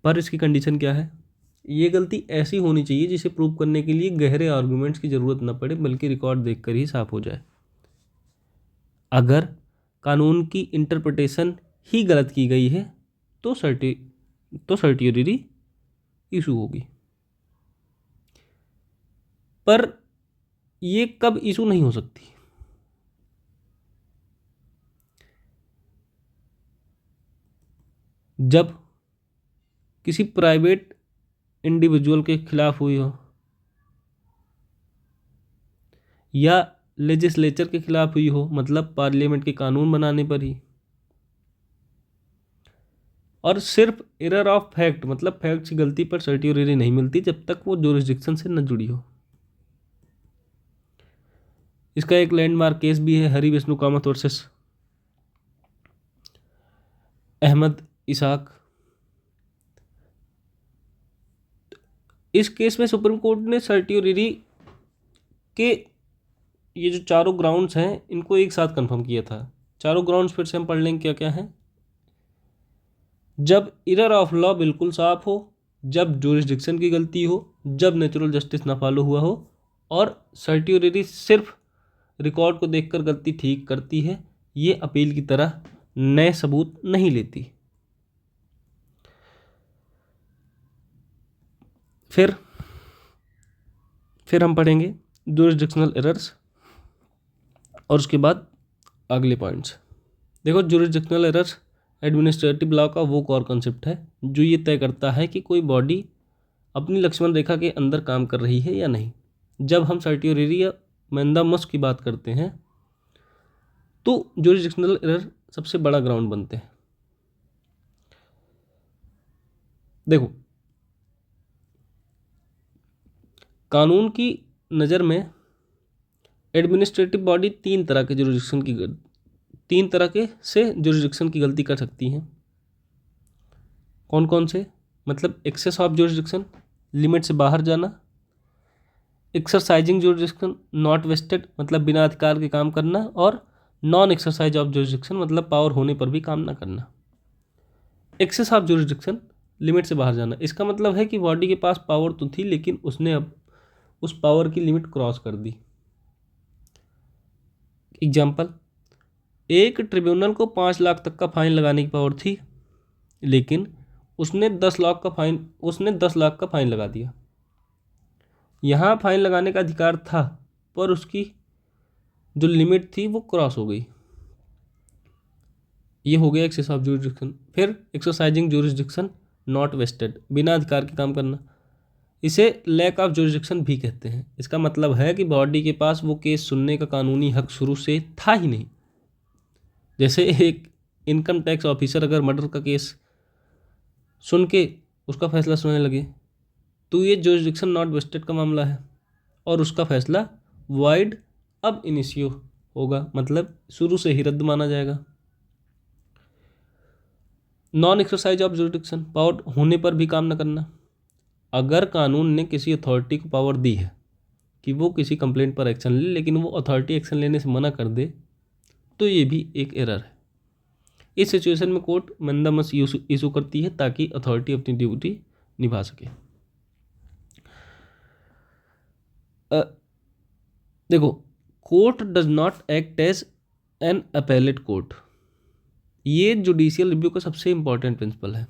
पर इसकी कंडीशन क्या है? ये गलती ऐसी होनी चाहिए जिसे प्रूव करने के लिए गहरे आर्गुमेंट्स की ज़रूरत न पड़े, बल्कि रिकॉर्ड देखकर ही साफ हो जाए। अगर कानून की इंटरप्रिटेशन ही गलत की गई है तो सर्टियोररी इशू होगी। पर ये कब इशू नहीं हो सकती? जब किसी प्राइवेट इंडिविजुअल के खिलाफ हुई हो या लेजिस्लेचर के खिलाफ हुई हो, मतलब पार्लियामेंट के कानून बनाने पर ही, और सिर्फ एरर ऑफ फैक्ट मतलब फैक्ट की गलती पर सर्टियोररी नहीं मिलती जब तक वो जुरिस्डिक्शन से न जुड़ी हो। इसका एक लैंडमार्क केस भी है, हरी विष्णु कामत वर्सेस अहमद इसाक। इस केस में सुप्रीम कोर्ट ने सर्टियोररी के ये जो चारों ग्राउंड्स हैं इनको एक साथ कंफर्म किया था। चारों ग्राउंड्स फिर से हम पढ़ लेंगे क्या क्या है। जब एरर ऑफ लॉ बिल्कुल साफ हो, जब जुरिस्डिक्शन की गलती हो, जब नेचुरल जस्टिस ना फॉलो हुआ हो, और सर्टियोररी सिर्फ रिकॉर्ड को देखकर गलती ठीक करती है, ये अपील की तरह नए सबूत नहीं लेती। फिर हम पढ़ेंगे जुरिस्डिक्शनल एरर्स और उसके बाद अगले पॉइंट्स। देखो, जुरिस्डिक्शनल एरर्स एडमिनिस्ट्रेटिव लॉ का वो कोर कॉन्सेप्ट है जो ये तय करता है कि कोई बॉडी अपनी लक्ष्मण रेखा के अंदर काम कर रही है या नहीं। जब हम सर्टियोररी या मैंदामस की बात करते हैं तो जुरिस्डिक्शनल एरर सबसे बड़ा ग्राउंड बनते हैं। देखो, कानून की नज़र में एडमिनिस्ट्रेटिव बॉडी तीन तरह के जुरिस्डिक्शन की गलती कर सकती हैं। कौन कौन से? मतलब एक्सेस ऑफ जुरिस्डिक्शन, लिमिट से बाहर जाना, एक्सरसाइजिंग जुरिस्डिक्शन, नॉट वेस्टेड मतलब बिना अधिकार के काम करना, और नॉन एक्सरसाइज ऑफ जुरिस्डिक्शन मतलब पावर होने पर भी काम ना करना। एक्सेस ऑफ जुरिस्डिक्शन, लिमिट से बाहर जाना, इसका मतलब है कि बॉडी के पास पावर तो थी लेकिन उसने अब उस पावर की लिमिट क्रॉस कर दी। एग्जाम्पल, एक ट्रिब्यूनल को 5 लाख तक का फाइन लगाने की पावर थी लेकिन उसने 10 लाख का फाइन लगा दिया। यहाँ फाइन लगाने का अधिकार था पर उसकी जो लिमिट थी वो क्रॉस हो गई। ये हो गया एक्सेस ऑफ जुरिस्डिक्शन। फिर एक्सरसाइजिंग जुरिस्डिक्शन, नॉट वेस्टेड, बिना अधिकार के काम करना, इसे लैक ऑफ जुरिस्डिक्शन भी कहते हैं। इसका मतलब है कि बॉडी के पास वो केस सुनने का कानूनी हक शुरू से था ही नहीं। जैसे एक इनकम टैक्स ऑफिसर अगर मर्डर का केस सुन के उसका फैसला सुनाने लगे तो ये जुरिस्डिक्शन नॉट वेस्टेड का मामला है और उसका फैसला वाइड अब इनिशियो होगा, मतलब शुरू से ही रद्द माना जाएगा। Non exercise of jurisdiction, power होने पर भी काम न करना। अगर कानून ने किसी अथॉरिटी को पावर दी है कि वो किसी कंप्लेंट पर एक्शन ले लेकिन वो अथॉरिटी एक्शन लेने से मना कर दे तो ये भी एक एरर है। इस सिचुएशन में कोर्ट मैंदामस इशू करती है ताकि अथॉरिटी अपनी ड्यूटी निभा सके। देखो, court does not act as an appellate court, ये जुडिशियल रिव्यू का सबसे इंपॉर्टेंट प्रिंसिपल है।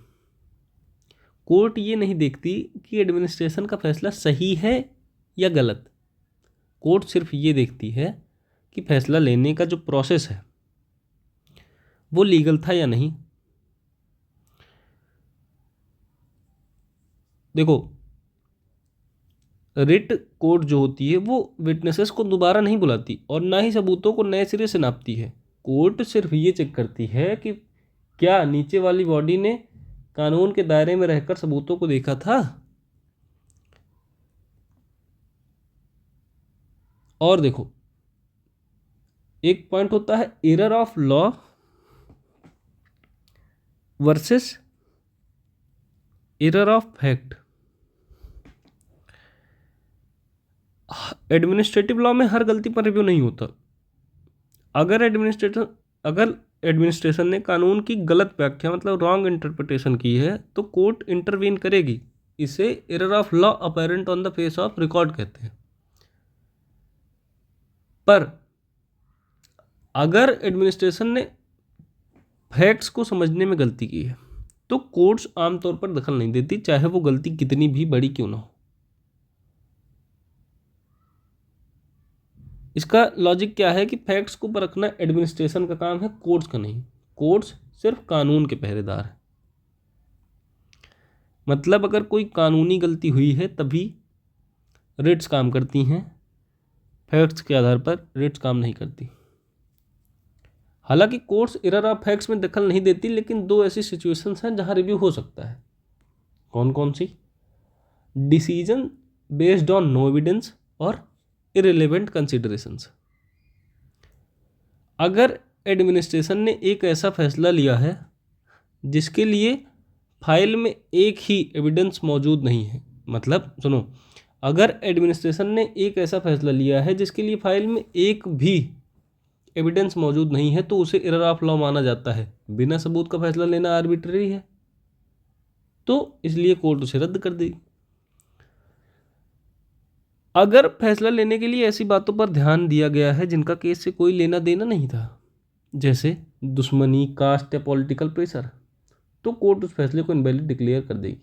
कोर्ट ये नहीं देखती कि एडमिनिस्ट्रेशन का फैसला सही है या गलत। कोर्ट सिर्फ ये देखती है कि फैसला लेने का जो प्रोसेस है वो लीगल था या नहीं। देखो, रिट कोर्ट जो होती है वो विटनेसेस को दोबारा नहीं बुलाती और ना ही सबूतों को नए सिरे से नापती है। कोर्ट सिर्फ ये चेक करती है कि क्या नीचे वाली बॉडी ने कानून के दायरे में रहकर सबूतों को देखा था। और देखो, एक पॉइंट होता है error of law versus error of fact. Administrative law में हर गलती पर रिव्यू नहीं होता। अगर एडमिनिस्ट्रेशन ने कानून की गलत व्याख्या मतलब रॉन्ग इंटरप्रिटेशन की है तो कोर्ट इंटरवीन करेगी। इसे error of law apparent on the face of record कहते हैं। पर अगर एडमिनिस्ट्रेशन ने फैक्ट्स को समझने में गलती की है तो कोर्ट्स आमतौर पर दखल नहीं देती, चाहे वो गलती कितनी भी बड़ी क्यों ना हो। इसका लॉजिक क्या है कि फैक्ट्स को परखना एडमिनिस्ट्रेशन का काम है, कोर्ट्स का नहीं। कोर्ट्स सिर्फ कानून के पहरेदार हैं। मतलब अगर कोई कानूनी गलती हुई है तभी रिट्स काम करती हैं, फैक्ट्स के आधार पर रिट्स काम नहीं करती। हालांकि कोर्ट्स एरर ऑफ फैक्ट्स में दखल नहीं देती, लेकिन दो ऐसी सिचुएशंस हैं जहां रिव्यू हो सकता है। कौन कौन सी? Decision based on no evidence और इररिलेवेंट कंसिडरेशंस। अगर एडमिनिस्ट्रेशन ने एक ऐसा फैसला लिया है जिसके लिए फाइल में एक ही एविडेंस मौजूद नहीं है, मतलब सुनो, अगर एडमिनिस्ट्रेशन ने एक ऐसा फैसला लिया है जिसके लिए फाइल में एक भी एविडेंस मौजूद नहीं है तो उसे एरर ऑफ लॉ माना जाता है। बिना सबूत का फैसला लेना आर्बिट्रेरी है, तो इसलिए कोर्ट उसे रद्द कर देगी। अगर फैसला लेने के लिए ऐसी बातों पर ध्यान दिया गया है जिनका केस से कोई लेना देना नहीं था, जैसे दुश्मनी, कास्ट या पॉलिटिकल प्रेशर, तो कोर्ट उस फैसले को इनवैलिड डिक्लेयर कर देगी।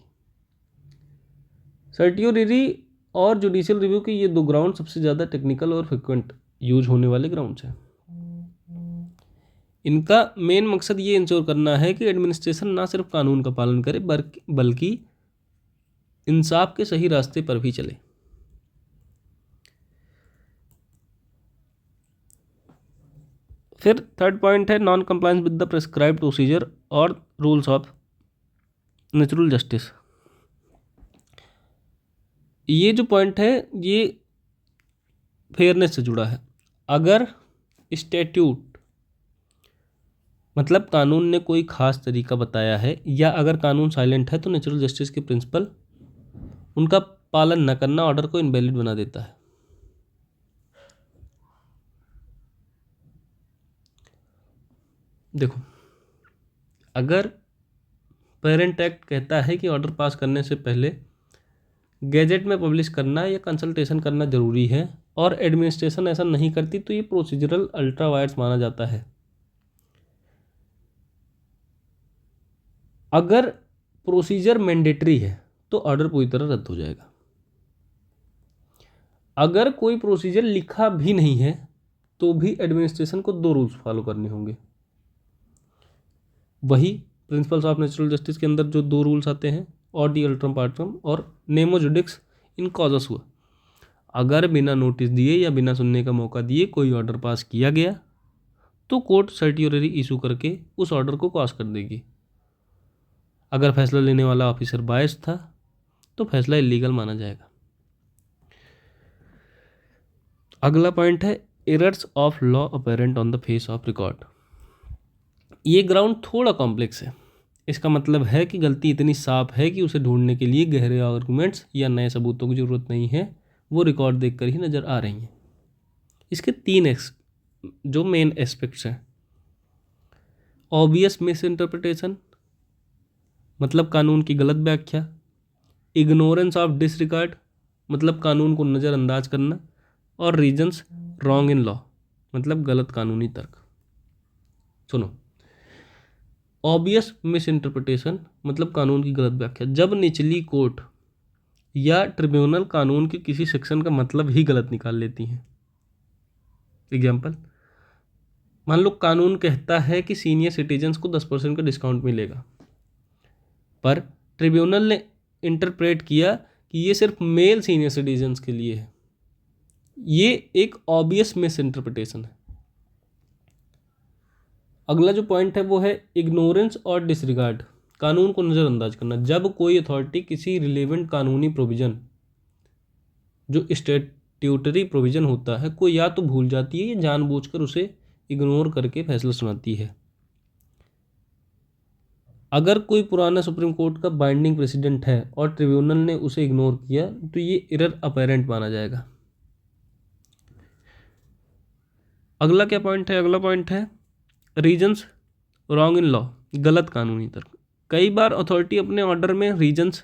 सर्टियोरेरी और जुडिशियल रिव्यू के ये दो ग्राउंड सबसे ज़्यादा टेक्निकल और फ्रिक्वेंट यूज होने वाले ग्राउंड्स हैं। इनका मेन मकसद ये इंश्योर करना है कि एडमिनिस्ट्रेशन ना सिर्फ कानून का पालन करे बल्कि इंसाफ के सही रास्ते पर भी चले। फिर थर्ड पॉइंट है non compliance with the prescribed procedure और रूल्स ऑफ नेचुरल जस्टिस। ये जो पॉइंट है ये फेयरनेस से जुड़ा है। अगर स्टैट्यूट मतलब कानून ने कोई खास तरीका बताया है या अगर कानून साइलेंट है तो नेचुरल जस्टिस के प्रिंसिपल उनका पालन न करना ऑर्डर को इनवैलिड बना देता है। देखो, अगर पेरेंट एक्ट कहता है कि ऑर्डर पास करने से पहले गैजेट में पब्लिश करना या कंसल्टेशन करना जरूरी है और एडमिनिस्ट्रेशन ऐसा नहीं करती तो ये प्रोसीजरल अल्ट्रा वायर्स माना जाता है। अगर प्रोसीजर मैंडेटरी है तो ऑर्डर पूरी तरह रद्द हो जाएगा। अगर कोई प्रोसीजर लिखा भी नहीं है तो भी एडमिनिस्ट्रेशन को दो रूल्स फॉलो करने होंगे। वही प्रिंसिपल्स ऑफ नेचुरल जस्टिस के अंदर जो दो रूल्स आते हैं, ऑडी अल्ट्रम पार्ट्रम और नेमो जुडिक्स इन कॉजस हुआ। अगर बिना नोटिस दिए या बिना सुनने का मौका दिए कोई ऑर्डर पास किया गया तो कोर्ट सर्टियोररी इशू करके उस ऑर्डर को कॉज कर देगी। अगर फैसला लेने वाला ऑफिसर बायस था तो फैसला इलीगल माना जाएगा। अगला पॉइंट है errors of law apparent on the face of record. ये ग्राउंड थोड़ा कॉम्प्लेक्स है। इसका मतलब है कि गलती इतनी साफ है कि उसे ढूंढने के लिए गहरे आर्गूमेंट्स या नए सबूतों की जरूरत नहीं है, वो रिकॉर्ड देखकर ही नज़र आ रही हैं। इसके तीन जो मेन एस्पेक्ट्स हैं। ऑब्वियस मिस इंटरप्रिटेशन मतलब कानून की गलत व्याख्या, इग्नोरेंस ऑफ डिसरिगार्ड मतलब कानून को नज़रअंदाज करना, और रीजंस रॉन्ग इन लॉ मतलब गलत कानूनी तर्क। सुनो, ऑब्वियस मिस इंटरप्रिटेशन मतलब कानून की गलत व्याख्या, जब निचली कोर्ट या ट्रिब्यूनल कानून के किसी सेक्शन का मतलब ही गलत निकाल लेती हैं। एग्जाम्पल, मान लो कानून कहता है कि सीनियर सिटीजन्स को 10% का डिस्काउंट मिलेगा, पर ट्रिब्यूनल ने इंटरप्रेट किया कि ये सिर्फ मेल सीनियर सिटीजन्स के लिए है। ये एक ऑब्वियस मिस इंटरप्रिटेशन है। अगला जो पॉइंट है वो है इग्नोरेंस और डिसरिगार्ड, कानून को नज़रअंदाज करना। जब कोई अथॉरिटी किसी रिलेवेंट कानूनी प्रोविज़न जो स्टैट्यूटरी प्रोविज़न होता है को या तो भूल जाती है या जानबूझकर उसे इग्नोर करके फैसला सुनाती है। अगर कोई पुराना सुप्रीम कोर्ट का बाइंडिंग प्रेसिडेंट है और ट्रिब्यूनल ने उसे इग्नोर किया तो ये एरर अपैरेंट माना जाएगा। अगला क्या पॉइंट है? अगला पॉइंट है रीजन्स रॉन्ग इन लॉ, गलत कानूनी तर्क। कई बार अथॉरिटी अपने ऑर्डर में रीजन्स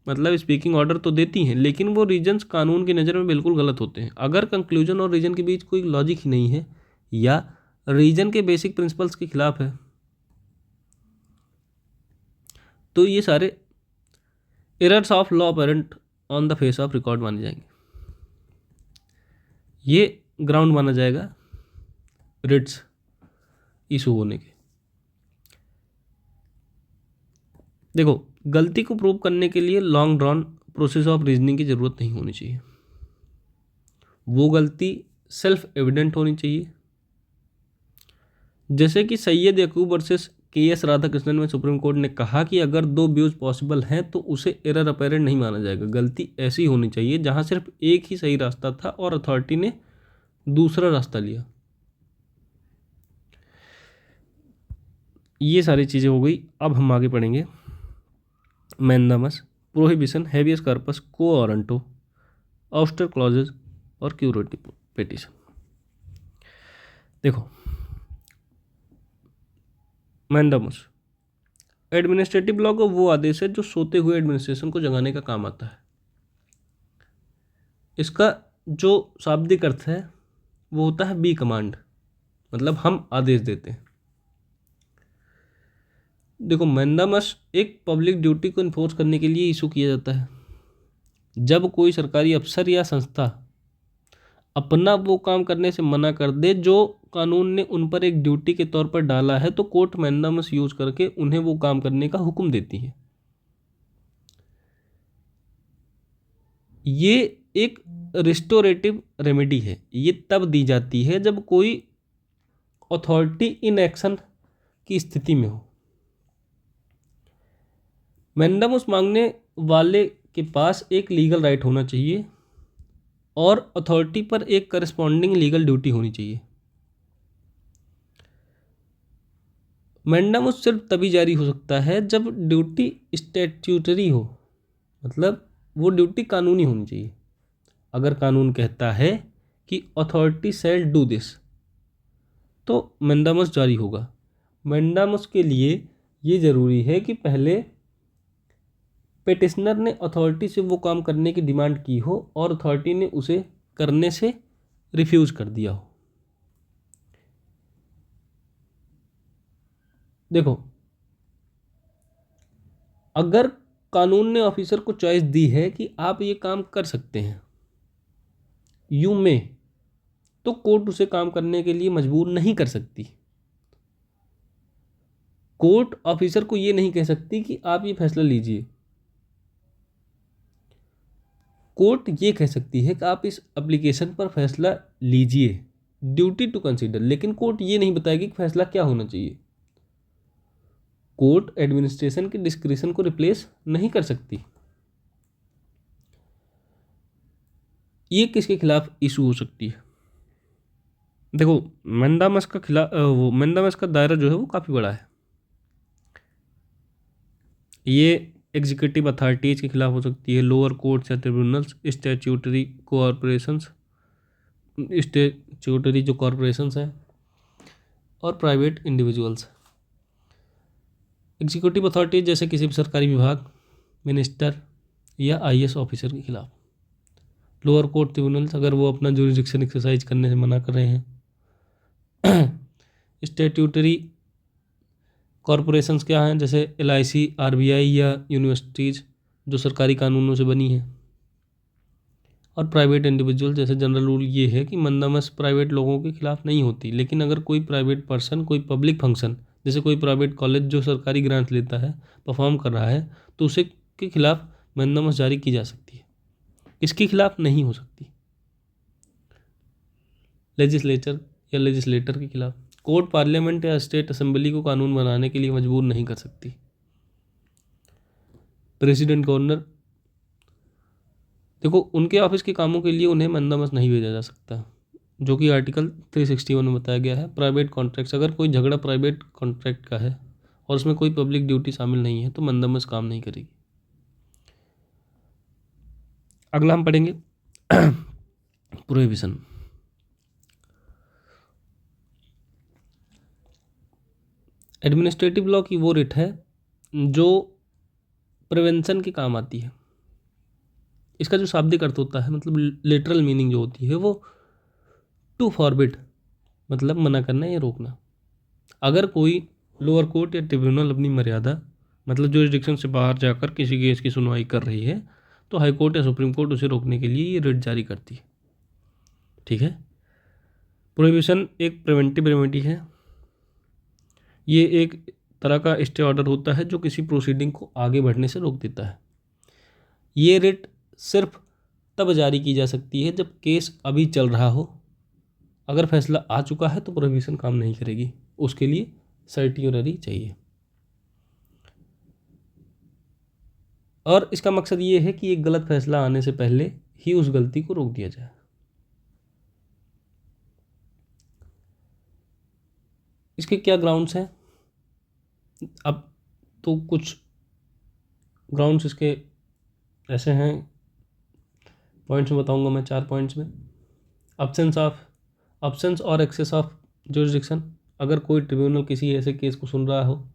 मतलब स्पीकिंग ऑर्डर तो देती हैं, लेकिन वो रीजन्स कानून की नज़र में बिल्कुल गलत होते हैं। अगर कंक्लूजन और रीजन के बीच कोई लॉजिक ही नहीं है या रीजन के बेसिक प्रिंसिपल्स के खिलाफ है तो ये सारे errors of law apparent on the face of record माने जाएंगे। ये ग्राउंड माना जाएगा रिट्स इशू होने के। देखो, गलती को प्रूव करने के लिए long drawn process of reasoning की ज़रूरत नहीं होनी चाहिए। वो गलती सेल्फ एविडेंट होनी चाहिए। जैसे कि सैयद यकूब वर्सेस के.एस. राधाकृष्णन में सुप्रीम कोर्ट ने कहा कि अगर दो व्यूज पॉसिबल हैं तो उसे एरर अपैरेंट नहीं माना जाएगा। गलती ऐसी होनी चाहिए जहां सिर्फ एक ही सही रास्ता था और अथॉरिटी ने दूसरा रास्ता लिया। ये सारी चीज़ें हो गई। अब हम आगे पढ़ेंगे mandamus, prohibition, habeas corpus, quo warranto, ouster clauses और क्यूरेटिव पिटीशन। देखो, मैंडामस एडमिनिस्ट्रेटिव लॉ का वो आदेश है जो सोते हुए एडमिनिस्ट्रेशन को जगाने का काम आता है। इसका जो शाब्दिक अर्थ है वो होता है बी कमांड, मतलब हम आदेश देते हैं। देखो, मैंडामस एक पब्लिक ड्यूटी को इन्फोर्स करने के लिए इशू किया जाता है। जब कोई सरकारी अफसर या संस्था अपना वो काम करने से मना कर दे जो कानून ने उन पर एक ड्यूटी के तौर पर डाला है, तो कोर्ट मैंडामस यूज करके उन्हें वो काम करने का हुक्म देती है। ये एक रिस्टोरेटिव रेमेडी है। ये तब दी जाती है जब कोई अथॉरिटी इन एक्शन की स्थिति में हो। मैंडामस मांगने वाले के पास एक लीगल राइट होना चाहिए और अथॉरिटी पर एक करस्पॉन्डिंग लीगल ड्यूटी होनी चाहिए। मैंडामस सिर्फ तभी जारी हो सकता है जब ड्यूटी स्टैट्यूटरी हो, मतलब वो ड्यूटी कानूनी होनी चाहिए। अगर कानून कहता है कि अथॉरिटी शैल डू दिस तो मैंडामस जारी होगा। मैंडामस के लिए ये ज़रूरी है कि पहले पेटिशनर ने अथॉरिटी से वो काम करने की डिमांड की हो और अथॉरिटी ने उसे करने से रिफ्यूज़ कर दिया हो। देखो, अगर कानून ने ऑफिसर को चॉइस दी है कि आप ये काम कर सकते हैं, यू में, तो कोर्ट उसे काम करने के लिए मजबूर नहीं कर सकती। कोर्ट ऑफिसर को ये नहीं कह सकती कि आप ये फैसला लीजिए। कोर्ट ये कह सकती है कि आप इस एप्लीकेशन पर फैसला लीजिए, ड्यूटी टू कंसीडर, लेकिन कोर्ट ये नहीं बताएगी कि फैसला क्या होना चाहिए। कोर्ट एडमिनिस्ट्रेशन के डिस्क्रिशन को रिप्लेस नहीं कर सकती। ये किसके खिलाफ इशू हो सकती है? देखो, मैंडामस का दायरा जो है वो काफ़ी बड़ा है। ये एग्जीक्यूटिव अथॉरिटीज़ के खिलाफ हो सकती है, लोअर कोर्ट्स या ट्रिब्यूनल्स, स्टैट्यूटरी कॉरपोरेशंस, स्टैट्यूटरी जो कॉरपोरेशंस हैं, और प्राइवेट इंडिविजुअल्स। एग्जीक्यूटिव अथॉरिटीज जैसे किसी भी सरकारी विभाग, मिनिस्टर या आईएएस ऑफिसर के खिलाफ। लोअर कोर्ट ट्रिब्यूनल्स अगर वो अपना जुरिडिक्शन एक्सरसाइज करने से मना कर रहे हैं। स्टैट्यूटरी कॉरपोरेशंस क्या हैं? जैसे एलआईसी, आरबीआई या यूनिवर्सिटीज़ जो सरकारी कानूनों से बनी हैं। और प्राइवेट इंडिविजुअल जैसे जनरल रूल ये है कि मैंडामस प्राइवेट लोगों के खिलाफ नहीं होती, लेकिन अगर कोई प्राइवेट पर्सन कोई पब्लिक फंक्शन जैसे कोई प्राइवेट कॉलेज जो सरकारी ग्रांट लेता है परफॉर्म कर रहा है तो उसे के खिलाफ मैंडामस जारी की जा सकती है। इसके खिलाफ नहीं हो सकती। लेजिस्लेचर या लेजिस्लेटर के खिलाफ, कोर्ट पार्लियामेंट या स्टेट असेंबली को कानून बनाने के लिए मजबूर नहीं कर सकती। प्रेसिडेंट, गवर्नर, देखो उनके ऑफिस के कामों के लिए उन्हें मंदमस नहीं भेजा जा सकता, जो कि आर्टिकल 361 में बताया गया है। प्राइवेट कॉन्ट्रैक्ट्स, अगर कोई झगड़ा प्राइवेट कॉन्ट्रैक्ट का है और उसमें कोई पब्लिक ड्यूटी शामिल नहीं है तो मंदमस काम नहीं करेगी। अगला हम पढ़ेंगे प्रोहिबिशन। एडमिनिस्ट्रेटिव लॉ की वो रिट है जो प्रिवेंशन के काम आती है। इसका जो शाब्दिक अर्थ होता है, मतलब लिटरल मीनिंग जो होती है, वो टू फॉरबिड, मतलब मना करना या रोकना। अगर कोई लोअर कोर्ट या ट्रिब्यूनल अपनी मर्यादा, मतलब जुरिस्डिक्शन से बाहर जाकर किसी केस की सुनवाई कर रही है तो हाई कोर्ट या सुप्रीम कोर्ट उसे रोकने के लिए ये रिट जारी करती है। ठीक है। प्रोहिबिशन एक प्रिवेंटिव रेमेडी है। ये एक तरह का स्टे ऑर्डर होता है जो किसी प्रोसीडिंग को आगे बढ़ने से रोक देता है। ये रिट सिर्फ तब जारी की जा सकती है जब केस अभी चल रहा हो। अगर फैसला आ चुका है तो प्रोहिबिशन काम नहीं करेगी, उसके लिए सर्टियोनरी चाहिए। और इसका मकसद ये है कि एक गलत फैसला आने से पहले ही उस गलती को रोक दिया जाए। इसके क्या ग्राउंड्स हैं? अब तो कुछ ग्राउंड्स इसके ऐसे हैं, पॉइंट्स में बताऊंगा मैं, 4 पॉइंट्स में। अब्सेंस और एक्सेस ऑफ जुरिस्डिक्शन, अगर कोई ट्रिब्यूनल किसी ऐसे केस को सुन रहा हो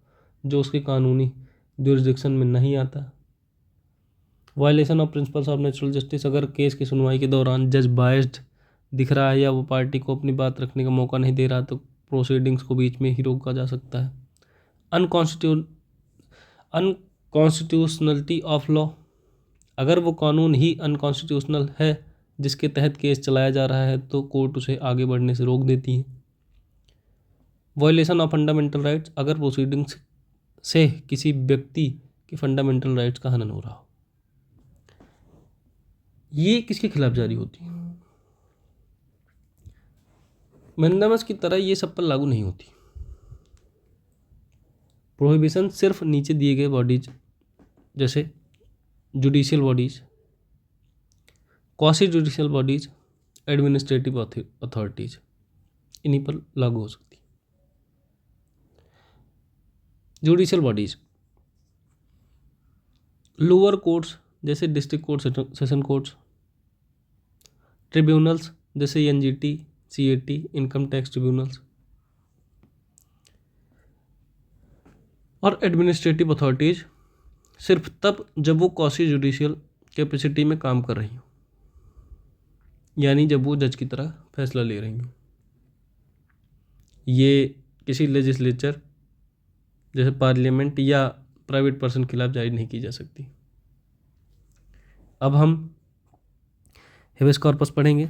जो उसके कानूनी जुरिस्डिक्शन में नहीं आता। Violation of principles of natural justice, अगर केस की सुनवाई के दौरान जज बायस्ड दिख रहा है या वो पार्टी को अपनी बात रखने का मौका नहीं दे रहा तो प्रोसीडिंग्स को बीच में ही रोका जा सकता है। अनकॉन्स्टिट्यूशनलिटी ऑफ लॉ, अगर वो कानून ही अनकॉन्स्टिट्यूशनल है जिसके तहत केस चलाया जा रहा है तो कोर्ट उसे आगे बढ़ने से रोक देती है। वायलेशन ऑफ फंडामेंटल राइट्स, अगर प्रोसीडिंग्स से किसी व्यक्ति के फंडामेंटल राइट्स का हनन हो रहा हो। ये किसके खिलाफ जारी होती है? मंदमस की तरह ये सब पर लागू नहीं होती। प्रोहिबिशन सिर्फ नीचे दिए गए बॉडीज जैसे judicial bodies, quasi judicial bodies, administrative authorities, इन्हीं पर लागू हो सकती है। जुडिशियल बॉडीज, लोअर कोर्ट्स जैसे district court, session courts, tribunals जैसे NGT, CAT, income tax tribunals, और एडमिनिस्ट्रेटिव अथॉरिटीज सिर्फ तब जब वो क्वासी जुडिशियल कैपेसिटी में काम कर रही हो, यानी जब वो जज की तरह फैसला ले रही हो। ये किसी लेजिस्लेचर जैसे पार्लियामेंट या प्राइवेट पर्सन के खिलाफ जारी नहीं की जा सकती। अब हम हेबियस कॉर्पस पढ़ेंगे।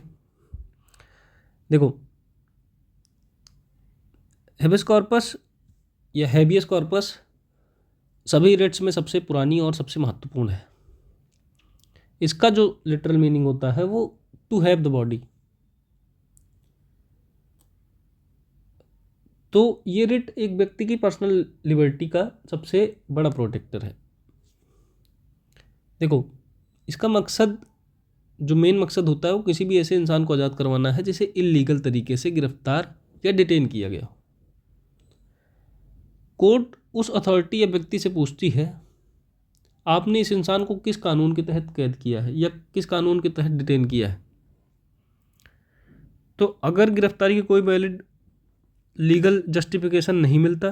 देखो, हेबियस कॉर्पस या हेबियस कॉर्पस सभी रिट्स में सबसे पुरानी और सबसे महत्वपूर्ण है। इसका जो लिटरल मीनिंग होता है वो टू हैव द बॉडी। तो ये रिट एक व्यक्ति की पर्सनल लिबर्टी का सबसे बड़ा प्रोटेक्टर है। देखो, इसका मकसद, जो मेन मकसद होता है वो किसी भी ऐसे इंसान को आज़ाद करवाना है जिसे इल्लीगल तरीके से गिरफ्तार या डिटेन किया गया हो। कोर्ट उस अथॉरिटी या व्यक्ति से पूछती है आपने इस इंसान को किस कानून के तहत कैद किया है या किस कानून के तहत डिटेन किया है। तो अगर गिरफ्तारी की कोई वैलिड लीगल जस्टिफिकेशन नहीं मिलता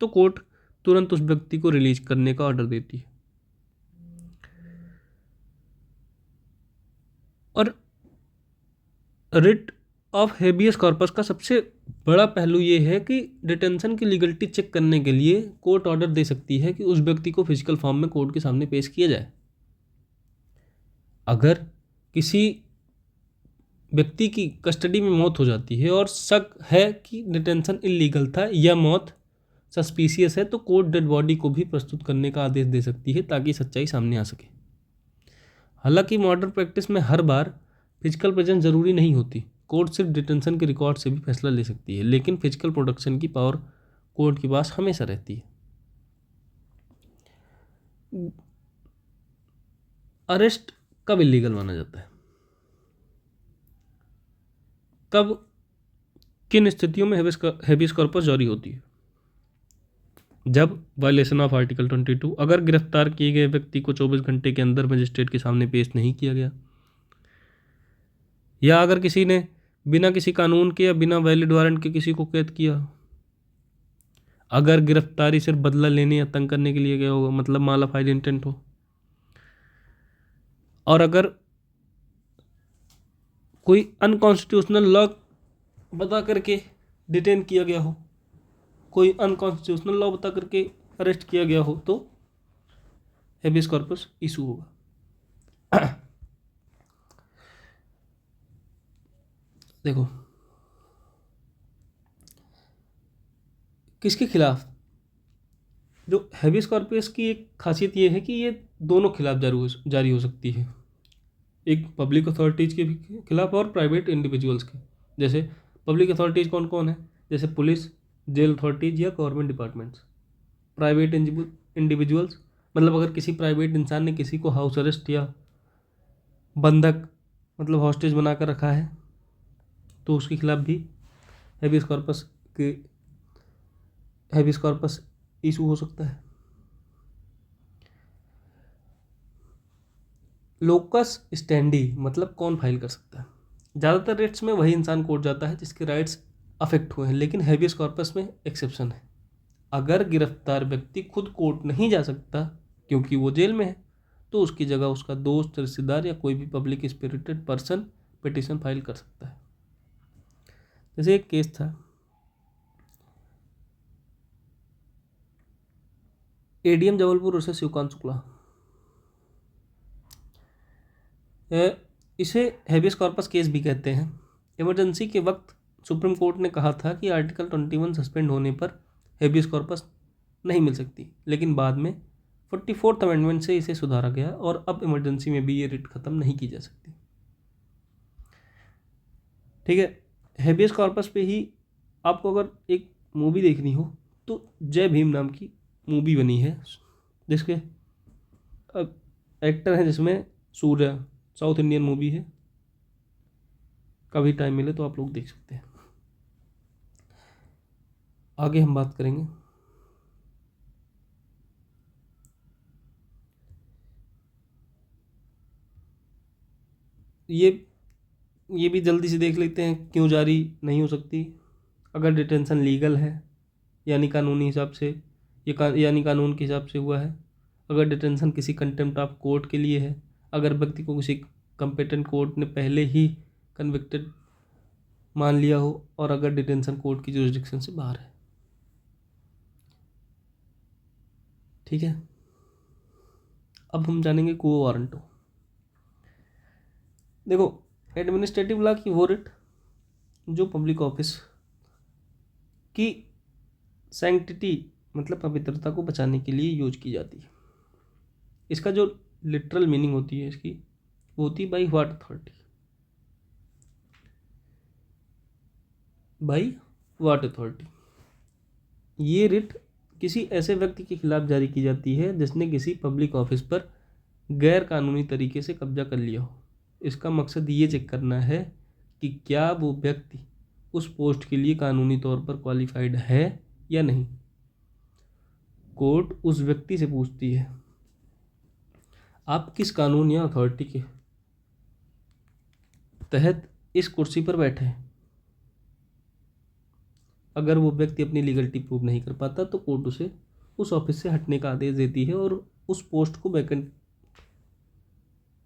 तो कोर्ट तुरंत उस व्यक्ति को रिलीज करने का ऑर्डर देती है। और रिट ऑफ हेबियस कॉर्पस का सबसे बड़ा पहलू ये है कि डिटेंशन की लीगलिटी चेक करने के लिए कोर्ट ऑर्डर दे सकती है कि उस व्यक्ति को फिजिकल फॉर्म में कोर्ट के सामने पेश किया जाए। अगर किसी व्यक्ति की कस्टडी में मौत हो जाती है और शक है कि डिटेंशन इलीगल था या मौत सस्पिशियस है तो कोर्ट डेड बॉडी को भी प्रस्तुत करने का आदेश दे सकती है ताकि सच्चाई सामने आ सके। हालांकि मॉडर्न प्रैक्टिस में हर बार फिजिकल प्रेजेंस ज़रूरी नहीं होती। कोर्ट सिर्फ डिटेंशन के रिकॉर्ड से भी फैसला ले सकती है, लेकिन फिजिकल प्रोटेक्शन की पावर कोर्ट के पास हमेशा रहती है। अरेस्ट कब इलीगल माना जाता है? कब, किन स्थितियों में हेबियस कॉर्पस जारी होती है? जब वायलेशन ऑफ आर्टिकल 22, अगर गिरफ्तार किए गए व्यक्ति को 24 घंटे के अंदर मजिस्ट्रेट के सामने पेश नहीं किया गया, या अगर किसी ने बिना किसी कानून के या बिना वैलिड वारंट के किसी को कैद किया, अगर गिरफ्तारी सिर्फ बदला लेने या तंग करने के लिए गया होगा, मतलब मालाफाइड इंटेंट हो, और अगर कोई अनकॉन्स्टिट्यूशनल लॉ बता करके डिटेन किया गया हो, कोई अनकॉन्स्टिट्यूशनल लॉ बता करके अरेस्ट किया गया हो, तो हेबियस कॉर्पस इशू होगा। देखो, किसके खिलाफ, जो हेबियस कॉर्पस की एक खासियत ये है कि ये दोनों खिलाफ जारी हो सकती है, एक पब्लिक अथॉरिटीज़ के भी खिलाफ और प्राइवेट इंडिविजुअल्स के। जैसे पब्लिक अथॉरिटीज़ कौन कौन है? जैसे पुलिस, जेल अथॉरिटीज़ या गवर्नमेंट डिपार्टमेंट्स। प्राइवेट इंडिविजुअल्स मतलब अगर किसी प्राइवेट इंसान ने किसी को हाउस अरेस्ट या बंधक मतलब हॉस्टेज बना कर रखा है, तो उसके खिलाफ भी हेबियस कॉर्पस इशू हो सकता है। लोकस स्टैंडी मतलब कौन फाइल कर सकता है? ज़्यादातर रेट्स में वही इंसान कोर्ट जाता है जिसके राइट्स अफेक्ट हुए हैं, लेकिन हेबियस कॉर्पस में एक्सेप्शन है। अगर गिरफ्तार व्यक्ति खुद कोर्ट नहीं जा सकता क्योंकि वो जेल में है, तो उसकी जगह उसका दोस्त, रिश्तेदार या कोई भी public spirited person petition file कर सकता है। जैसे एक केस था, एडीएम जबलपुर वर्सेस शिवकांत शुक्ला। इसे हेबियस कॉर्पस केस भी कहते हैं। इमरजेंसी के वक्त सुप्रीम कोर्ट ने कहा था कि आर्टिकल 21 सस्पेंड होने पर हेबियस कॉर्पस नहीं मिल सकती, लेकिन बाद में 44th अमेंडमेंट से इसे सुधारा गया और अब इमरजेंसी में भी ये रिट खत्म नहीं की जा सकती। ठीक है, हेबियस कॉर्पस पे ही आपको अगर एक मूवी देखनी हो तो जय भीम नाम की मूवी बनी है, जिसके एक्टर हैं जिसमें सूर्या, साउथ इंडियन मूवी है, कभी टाइम मिले तो आप लोग देख सकते हैं। आगे हम बात करेंगे ये भी जल्दी से देख लेते हैं क्यों जारी नहीं हो सकती। अगर डिटेंशन लीगल है यानी कानूनी हिसाब से, यानी कानून के हिसाब से हुआ है, अगर डिटेंशन किसी कंटेम्प्ट ऑफ कोर्ट के लिए है, अगर व्यक्ति को किसी कंपेटेंट कोर्ट ने पहले ही कन्विक्टेड मान लिया हो, और अगर डिटेंशन कोर्ट की जुरिस्डिक्शन से बाहर है। ठीक है, अब हम जानेंगे क्वो वारंटो। देखो, एडमिनिस्ट्रेटिव लॉ की वो रिट जो पब्लिक ऑफिस की सैंक्टिटी मतलब पवित्रता को बचाने के लिए यूज की जाती है। इसका जो लिटरल मीनिंग होती है इसकी, वो होती है by what authority, by what authority. ये रिट किसी ऐसे व्यक्ति के खिलाफ जारी की जाती है जिसने किसी पब्लिक ऑफिस पर गैर कानूनी तरीके से कब्जा कर लिया हो। इसका मकसद ये चेक करना है कि क्या वो व्यक्ति उस पोस्ट के लिए कानूनी तौर पर क्वालिफाइड है या नहीं। कोर्ट उस व्यक्ति से पूछती है आप किस कानून या अथॉरिटी के तहत इस कुर्सी पर बैठे हैं। अगर वो व्यक्ति अपनी लीगलिटी प्रूव नहीं कर पाता तो कोर्ट उसे उस ऑफिस से हटने का आदेश देती है और उस पोस्ट को वैकेंट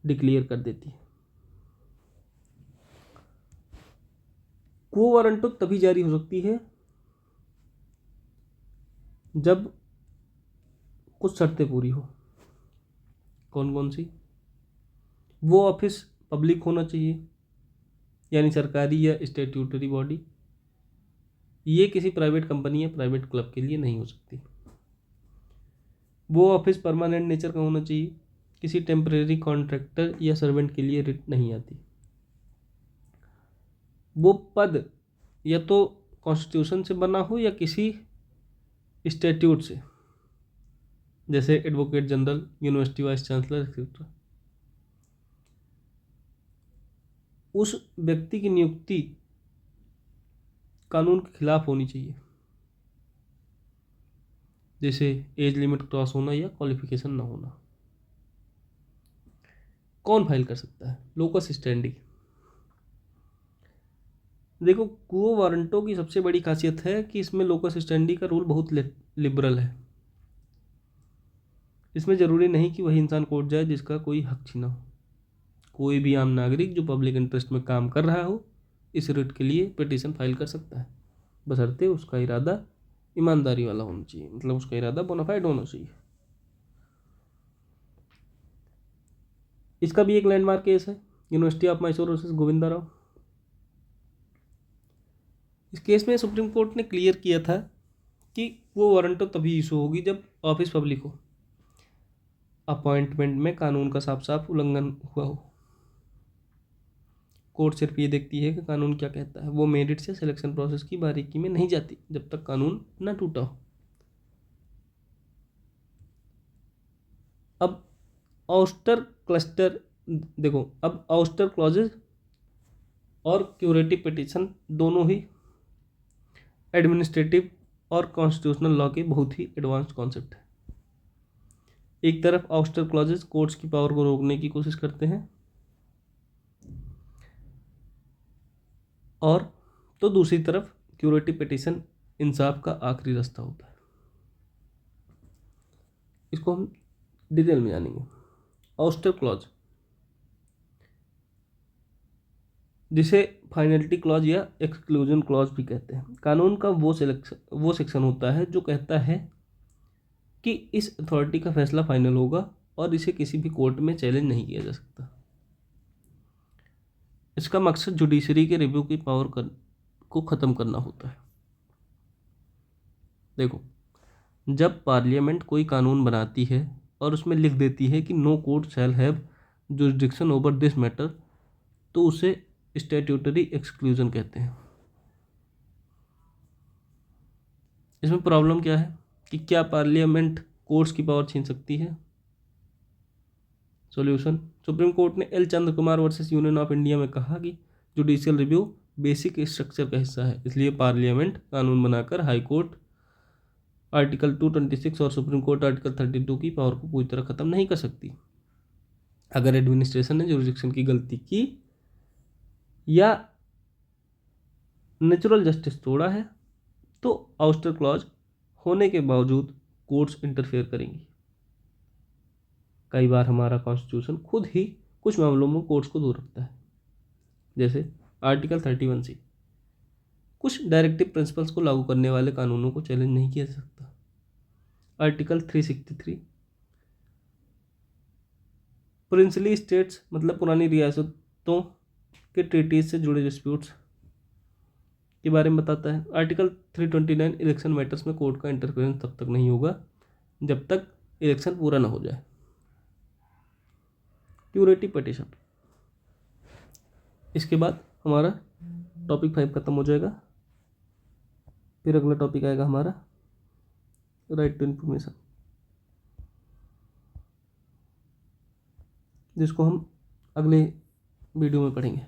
डिक्लेयर कर देती है। क्वो वारंटो तभी जारी हो सकती है जब कुछ शर्तें पूरी हो। कौन कौन सी? वो ऑफिस पब्लिक होना चाहिए, यानी सरकारी या स्टैट्यूटरी बॉडी। ये किसी प्राइवेट कंपनी या प्राइवेट क्लब के लिए नहीं हो सकती। वो ऑफिस परमानेंट नेचर का होना चाहिए, किसी टेम्परेरी कॉन्ट्रैक्टर या सर्वेंट के लिए रिट नहीं आती। वो पद या तो कॉन्स्टिट्यूशन से बना हो या किसी स्टैट्यूट से, जैसे advocate general, university vice chancellor etcetera. उस व्यक्ति की नियुक्ति कानून के खिलाफ होनी चाहिए, जैसे एज लिमिट क्रॉस होना या क्वालिफिकेशन ना होना। कौन फाइल कर सकता है? Locus standi. देखो, क्वो वारंटो की सबसे बड़ी खासियत है कि इसमें लोकस स्टैंडी का रूल बहुत लिबरल है। इसमें ज़रूरी नहीं कि वही इंसान कोर्ट जाए जिसका कोई हक छीना हो। कोई भी आम नागरिक जो पब्लिक इंटरेस्ट में काम कर रहा हो इस रिट के लिए पिटीशन फाइल कर सकता है, बशर्ते उसका इरादा ईमानदारी वाला होना चाहिए, मतलब उसका इरादा बोनाफाइड होना चाहिए। इसका भी एक लैंडमार्क केस है, university of Mysore versus Govinda Rao. इस केस में सुप्रीम कोर्ट ने क्लियर किया था कि वो वारंट तभी इशू होगी जब ऑफिस पब्लिक हो, अपॉइंटमेंट में कानून का साफ साफ उल्लंघन हुआ हो। कोर्ट सिर्फ ये देखती है कि कानून क्या कहता है, वो मेरिट से सिलेक्शन प्रोसेस की बारीकी में नहीं जाती जब तक कानून ना टूटा हो। अब ऑस्टर क्लस्टर देखो, अब ऑस्टर क्लॉजेज और क्यूरेटिव पिटीशन दोनों ही एडमिनिस्ट्रेटिव और कॉन्स्टिट्यूशनल लॉ के बहुत ही एडवांस्ड कॉन्सेप्ट है। एक तरफ ऑस्टर क्लॉजेज कोर्ट्स की पावर को रोकने की कोशिश करते हैं, और तो दूसरी तरफ क्यूरेटिव पिटीशन इंसाफ का आखिरी रास्ता होता है। इसको हम डिटेल में जानेंगे। ऑस्टर क्लॉज, जिसे फाइनलिटी क्लॉज या एक्सक्लूजन क्लॉज भी कहते हैं, कानून का वो सेक्शन होता है जो कहता है कि इस अथॉरिटी का फैसला फाइनल होगा और इसे किसी भी कोर्ट में चैलेंज नहीं किया जा सकता। इसका मकसद जुडिशरी के रिव्यू की पावर को ख़त्म करना होता है। देखो, जब पार्लियामेंट कोई कानून बनाती है और उसमें लिख देती है कि no court shall have jurisdiction over this matter, तो उसे स्टैट्यूटरी एक्सक्लूजन कहते हैं। इसमें प्रॉब्लम क्या है कि क्या पार्लियामेंट कोर्ट्स की पावर छीन सकती है? सॉल्यूशन, सुप्रीम कोर्ट ने L Chandra Kumar versus Union of India में कहा कि जुडिशियल रिव्यू बेसिक स्ट्रक्चर का हिस्सा है, इसलिए पार्लियामेंट कानून बनाकर हाई कोर्ट आर्टिकल 226 और सुप्रीम कोर्ट आर्टिकल 32 की पावर को पूरी तरह खत्म नहीं कर सकती। अगर एडमिनिस्ट्रेशन ने जुरिडिक्शन की गलती की या नेचुरल जस्टिस तोड़ा है तो आउस्टर क्लॉज होने के बावजूद कोर्ट्स इंटरफेयर करेंगी। कई बार हमारा कॉन्स्टिट्यूशन खुद ही कुछ मामलों में कोर्ट्स को दूर रखता है, जैसे आर्टिकल 31C, कुछ डायरेक्टिव प्रिंसिपल्स को लागू करने वाले कानूनों को चैलेंज नहीं किया जा सकता। आर्टिकल 363, प्रिंसली स्टेट्स मतलब पुरानी रियासतों के ट्रीटीज से जुड़े डिस्प्यूट्स के बारे में बताता है। आर्टिकल 329, इलेक्शन मैटर्स में कोर्ट का इंटरफेरेंस तब तक नहीं होगा जब तक इलेक्शन पूरा ना हो जाए। क्यूरेटिव पिटीशन, इसके बाद हमारा टॉपिक 5 खत्म हो जाएगा। फिर अगला टॉपिक आएगा हमारा राइट टू इन्फॉर्मेशन, जिसको हम अगले वीडियो में पढ़ेंगे।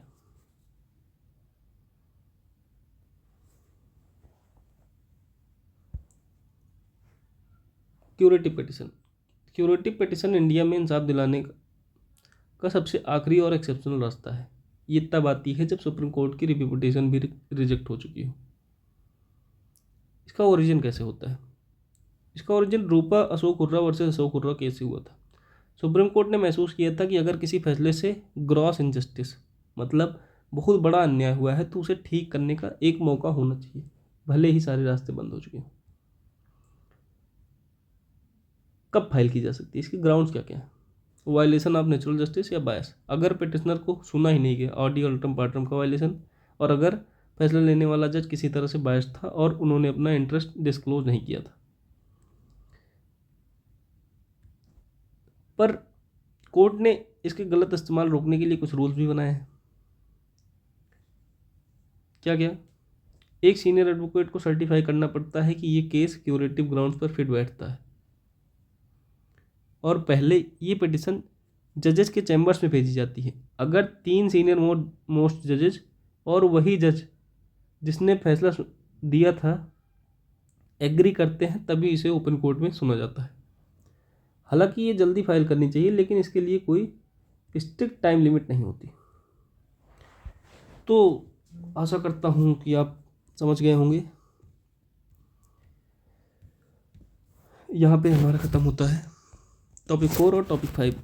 Curative petition, curative petition India में इंसाफ दिलाने का सबसे आखिरी और एक्सेप्शनल रास्ता है। ये तब आती है जब सुप्रीम कोर्ट की रिव्यू पिटीशन भी रिजेक्ट हो चुकी हो। इसका ओरिजिन कैसे होता है? इसका origin Rupa Ashok Hurra versus Ashok Hurra case से हुआ था। सुप्रीम कोर्ट ने महसूस किया था कि अगर किसी फैसले से ग्रॉस इनजस्टिस मतलब बहुत बड़ा अन्याय हुआ है तो उसे ठीक करने का एक मौका होना चाहिए, भले ही सारे रास्ते बंद हो चुके हों। कब फाइल की जा सकती है? इसके ग्राउंड्स क्या क्या है? वायलेशन ऑफ नेचुरल जस्टिस या बायस, अगर पिटिशनर को सुना ही नहीं गया, ऑडी अल्टम पार्टम का वायलेशन, और अगर फैसला लेने वाला जज किसी तरह से बायस था और उन्होंने अपना इंटरेस्ट डिस्क्लोज नहीं किया था। पर कोर्ट ने इसके गलत इस्तेमाल रोकने के लिए कुछ रूल्स भी बनाए हैं। क्या क्या, एक सीनियर एडवोकेट को सर्टिफाई करना पड़ता है कि ये केस क्यूरेटिव ग्राउंड्स पर फिट बैठता है, और पहले ये पिटिशन जजेस के चैम्बर्स में भेजी जाती है। अगर 3 सीनियर मोस्ट जजेस और वही जज जिसने फैसला दिया था एग्री करते हैं, तभी इसे ओपन कोर्ट में सुना जाता है। हालांकि ये जल्दी फाइल करनी चाहिए, लेकिन इसके लिए कोई स्ट्रिक्ट टाइम लिमिट नहीं होती। तो आशा करता हूँ कि आप समझ गए होंगे। यहाँ पे हमारा ख़त्म होता है टॉपिक 4 और टॉपिक 5।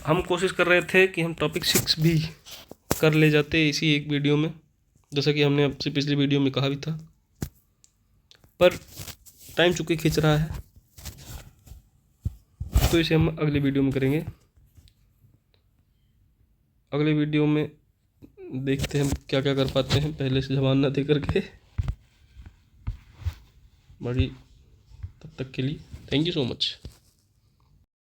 हम कोशिश कर रहे थे कि हम टॉपिक 6 भी कर ले जाते इसी एक वीडियो में, जैसा कि हमने आपसे पिछली वीडियो में कहा भी था, पर टाइम चूँकि खींच रहा है तो इसे हम अगले वीडियो में करेंगे। अगले वीडियो में देखते हैं हम क्या क्या कर पाते हैं पहले से जवान ना दे करके। बाकी तब तक के लिए थैंक यू सो मच।